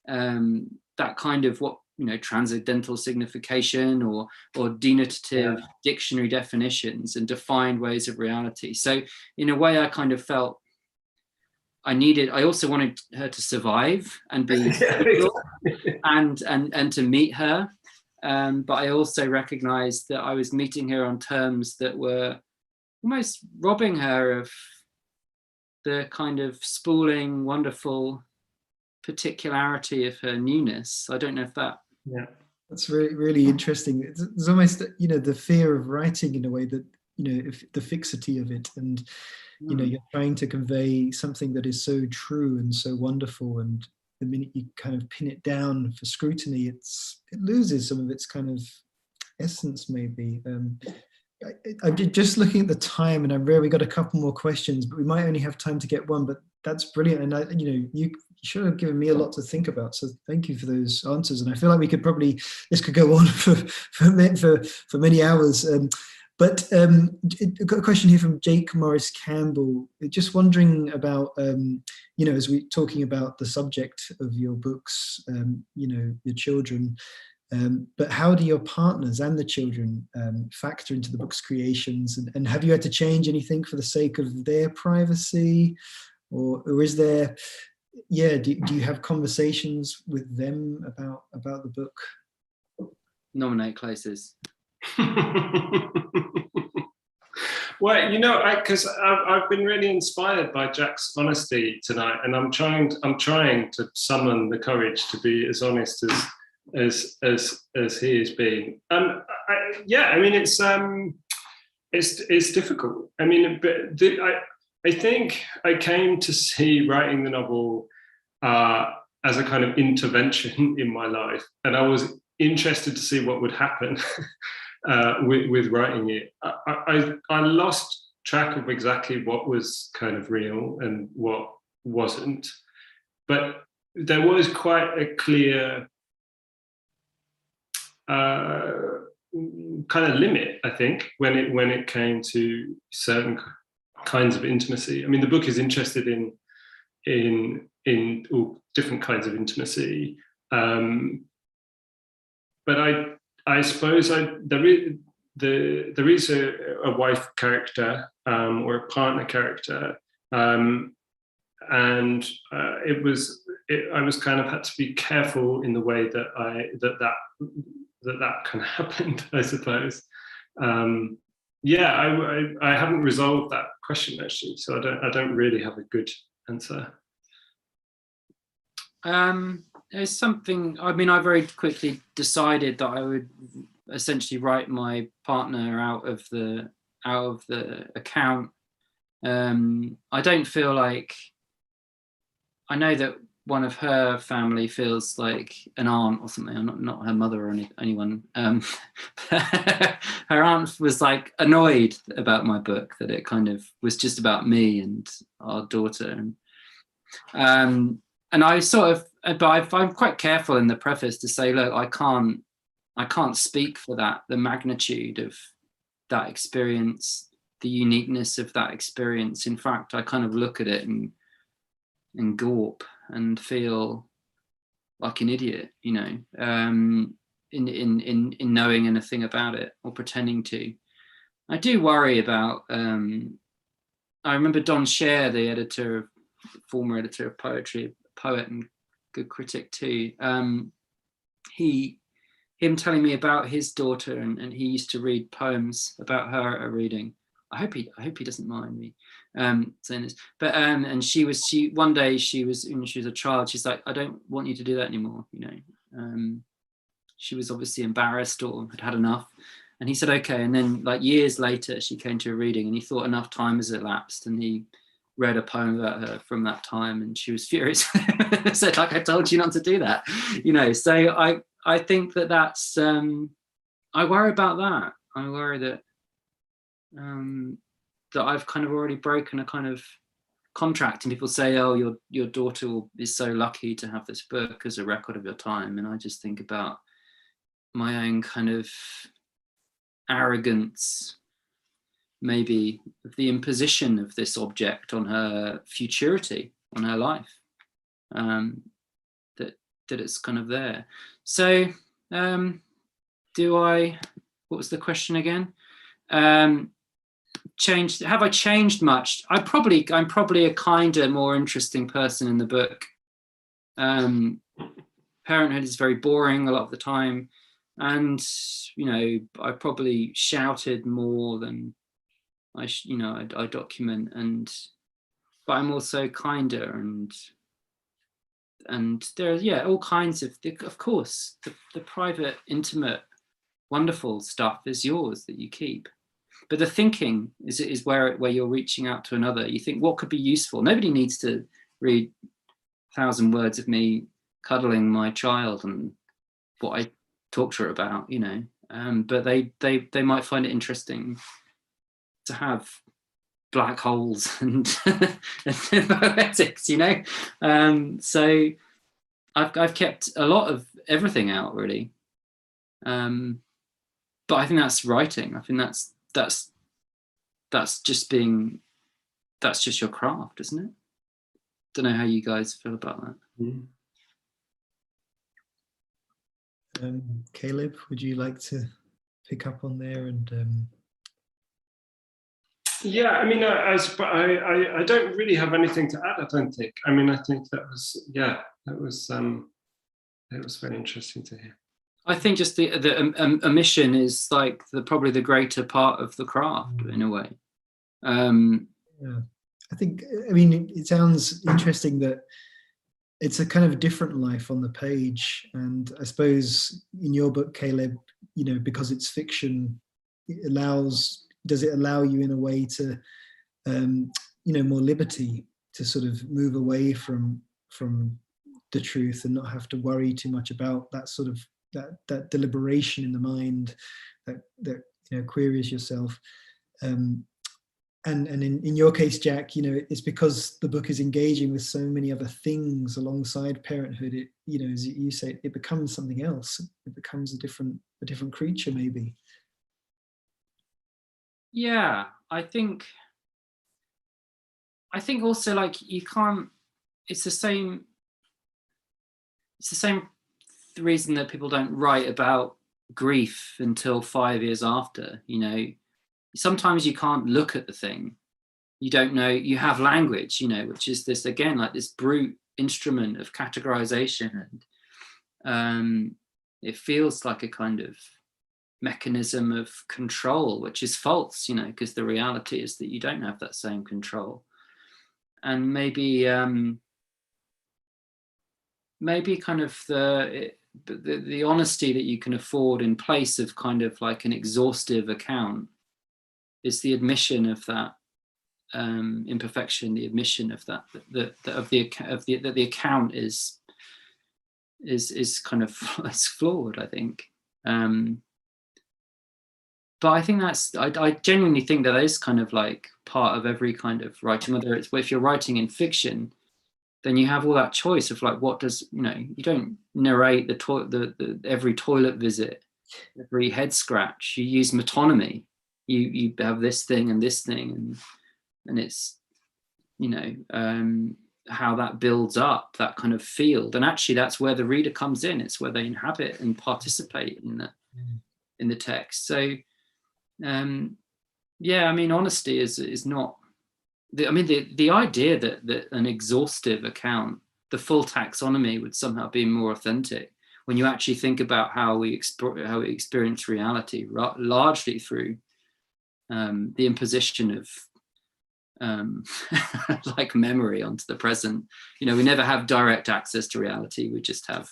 that kind of what, you know, transcendental signification or denotative dictionary definitions and defined ways of reality. So in a way I kind of felt I also wanted her to survive and be and to meet her. But I also recognized that I was meeting her on terms that were almost robbing her of the kind of spooling, wonderful particularity of her newness. I don't know if that... Yeah, that's really, really interesting. There's almost, you know, the fear of writing in a way that, you know, if the fixity of it, and, you know, you're trying to convey something that is so true and so wonderful, and the minute you kind of pin it down for scrutiny, it loses some of its kind of essence, maybe. I'm just looking at the time, and I'm we got a couple more questions, but we might only have time to get one. But that's brilliant, and you should have given me a lot to think about. So thank you for those answers. And I feel like we could probably this could go on for many hours. But I've got a question here from Jake Morris Campbell. Just wondering about, you know, as we're talking about the subject of your books, you know, your children, but how do your partners and the children factor into the book's creations? And have you had to change anything for the sake of their privacy? Or is there, do you have conversations with them about the book? Nominate Klaces. Well, you know, because I've been really inspired by Jack's honesty tonight, and I'm trying to summon the courage to be as honest as he is being. I mean, it's difficult. I mean, but I think I came to see writing the novel as a kind of intervention in my life, and I was interested to see what would happen with writing it. I lost track of exactly what was kind of real and what wasn't, but there was quite a clear kind of limit, I think, when it came to certain kinds of intimacy. I mean, the book is interested in all different kinds of intimacy, but I suppose there is a wife character or a partner character, and I was kind of had to be careful in the way that that kind of happened, I suppose. I haven't resolved that question actually, so I don't really have a good answer. There's something, I mean, I very quickly decided that I would essentially write my partner out of the account. I don't feel like, I know that one of her family feels like an aunt or something, not her mother or anyone. Her aunt was like annoyed about my book, that it kind of was just about me and our daughter. And I sort of, but I'm quite careful in the preface to say, look, I can't speak for that, the magnitude of that experience, the uniqueness of that experience. In fact, I kind of look at it and gawp and feel like an idiot, you know, in knowing anything about it or pretending to. I do worry about, I remember Don Scher, the former editor of poetry, poet and good critic too, him telling me about his daughter, and he used to read poems about her at a reading. I hope he doesn't mind me saying this, but and one day when she was a child, she's like, I don't want you to do that anymore, you know. She was obviously embarrassed or had enough, and he said okay. And then like years later she came to a reading, and he thought enough time has elapsed, and he read a poem about her from that time, and she was furious. Said, like, I told you not to do that, you know. So I think that's I worry about that. I worry that that I've kind of already broken a kind of contract, and people say, oh, your daughter is so lucky to have this book as a record of your time. And I just think about my own kind of arrogance, maybe, of the imposition of this object on her futurity, on her life, that it's kind of there. So what was the question again? Have I changed much? I'm probably a kinder, more interesting person in the book. Parenthood is very boring a lot of the time, and I probably shouted more than I document, but I'm also kinder, and there's all kinds of course the private, intimate, wonderful stuff is yours that you keep. But the thinking is where you're reaching out to another. You think, what could be useful? Nobody needs to read 1,000 words of me cuddling my child and what I talk to her about, but they might find it interesting to have black holes and poetics, so I've kept a lot of everything out, really, but I think that's writing. I think that's just your craft, isn't it? Don't know how you guys feel about that. Caleb, would you like to pick up on there? And yeah, I mean, I don't really have anything to add, I don't think. I mean, I think that was it was very interesting to hear. I think just the omission is like probably the greater part of the craft, in a way. Yeah, I think, I mean, it sounds interesting that it's a kind of different life on the page. And I suppose in your book, Caleb, because it's fiction, does it allow you in a way to, more liberty to sort of move away from the truth and not have to worry too much about that sort of that deliberation in the mind that queries yourself. And in your case, Jack, it's because the book is engaging with so many other things alongside parenthood. It, as you say, it becomes something else. It becomes a different creature, maybe. Yeah, I think also, like, you can't. It's the same reason that people don't write about grief until 5 years after. Sometimes you can't look at the thing. You don't know. You have language, which is this, again, like this brute instrument of categorization, and it feels like a kind of mechanism of control, which is false, because the reality is that you don't have that same control. And maybe kind of the honesty that you can afford in place of kind of like an exhaustive account is the admission of that imperfection, the admission of that the account is kind of it's flawed, I think. But I think I genuinely think that is kind of like part of every kind of writing, whether it's, if you're writing in fiction, then you have all that choice of like, what does, you don't narrate the every toilet visit, every head scratch. You use metonymy. You have this thing and this thing, and it's, how that builds up that kind of field. And actually that's where the reader comes in. It's where they inhabit and participate in the text. So yeah, I mean, honesty is not the idea that an exhaustive account, the full taxonomy, would somehow be more authentic when you actually think about how we experience reality, largely through the imposition of like memory onto the present. We never have direct access to reality. We just have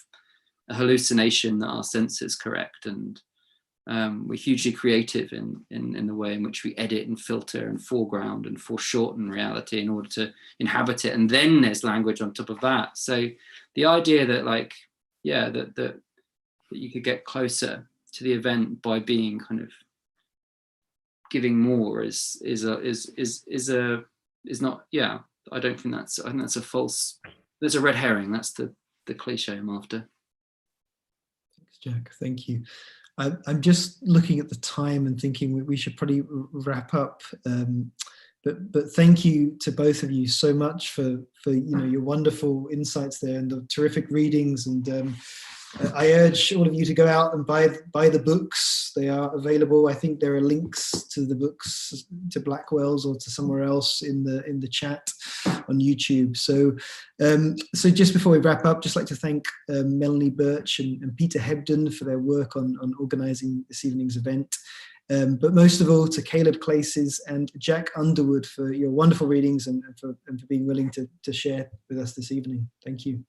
a hallucination that our senses correct, and we're hugely creative in the way in which we edit and filter and foreground and foreshorten reality in order to inhabit it. And then there's language on top of that. So the idea that, like, yeah, that you could get closer to the event by being kind of giving more is not, yeah, I don't think that's, I think that's a false, there's a red herring. That's the cliche I'm after. Thanks, Jack. Thank you. I'm just looking at the time and thinking we should probably wrap up. But thank you to both of you so much for your wonderful insights there and the terrific readings. And I urge all of you to go out and buy the books. They are available. I think there are links to the books to Blackwell's or to somewhere else in the chat on YouTube. So just before we wrap up, just like to thank Melanie Birch and Peter Hebden for their work on organising this evening's event. But most of all, to Caleb Klaces and Jack Underwood for your wonderful readings and for being willing to share with us this evening. Thank you.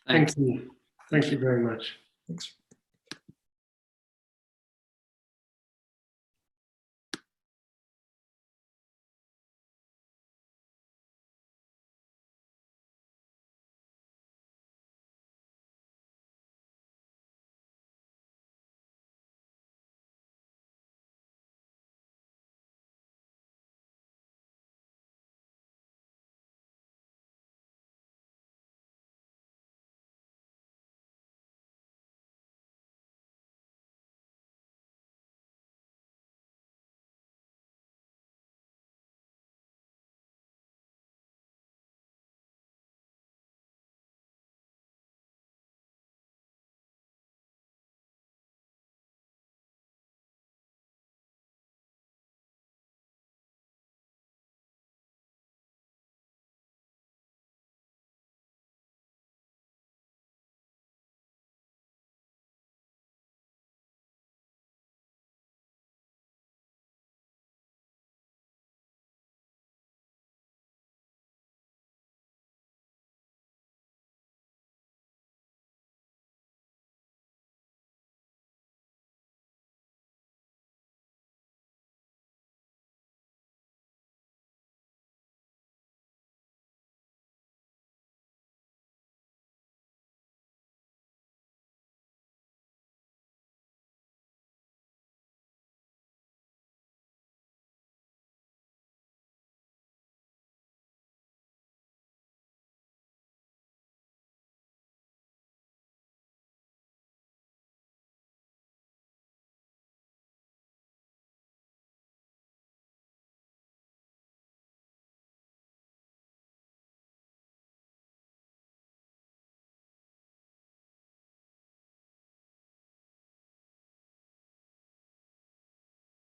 Thank you. Thank you very much. Thanks.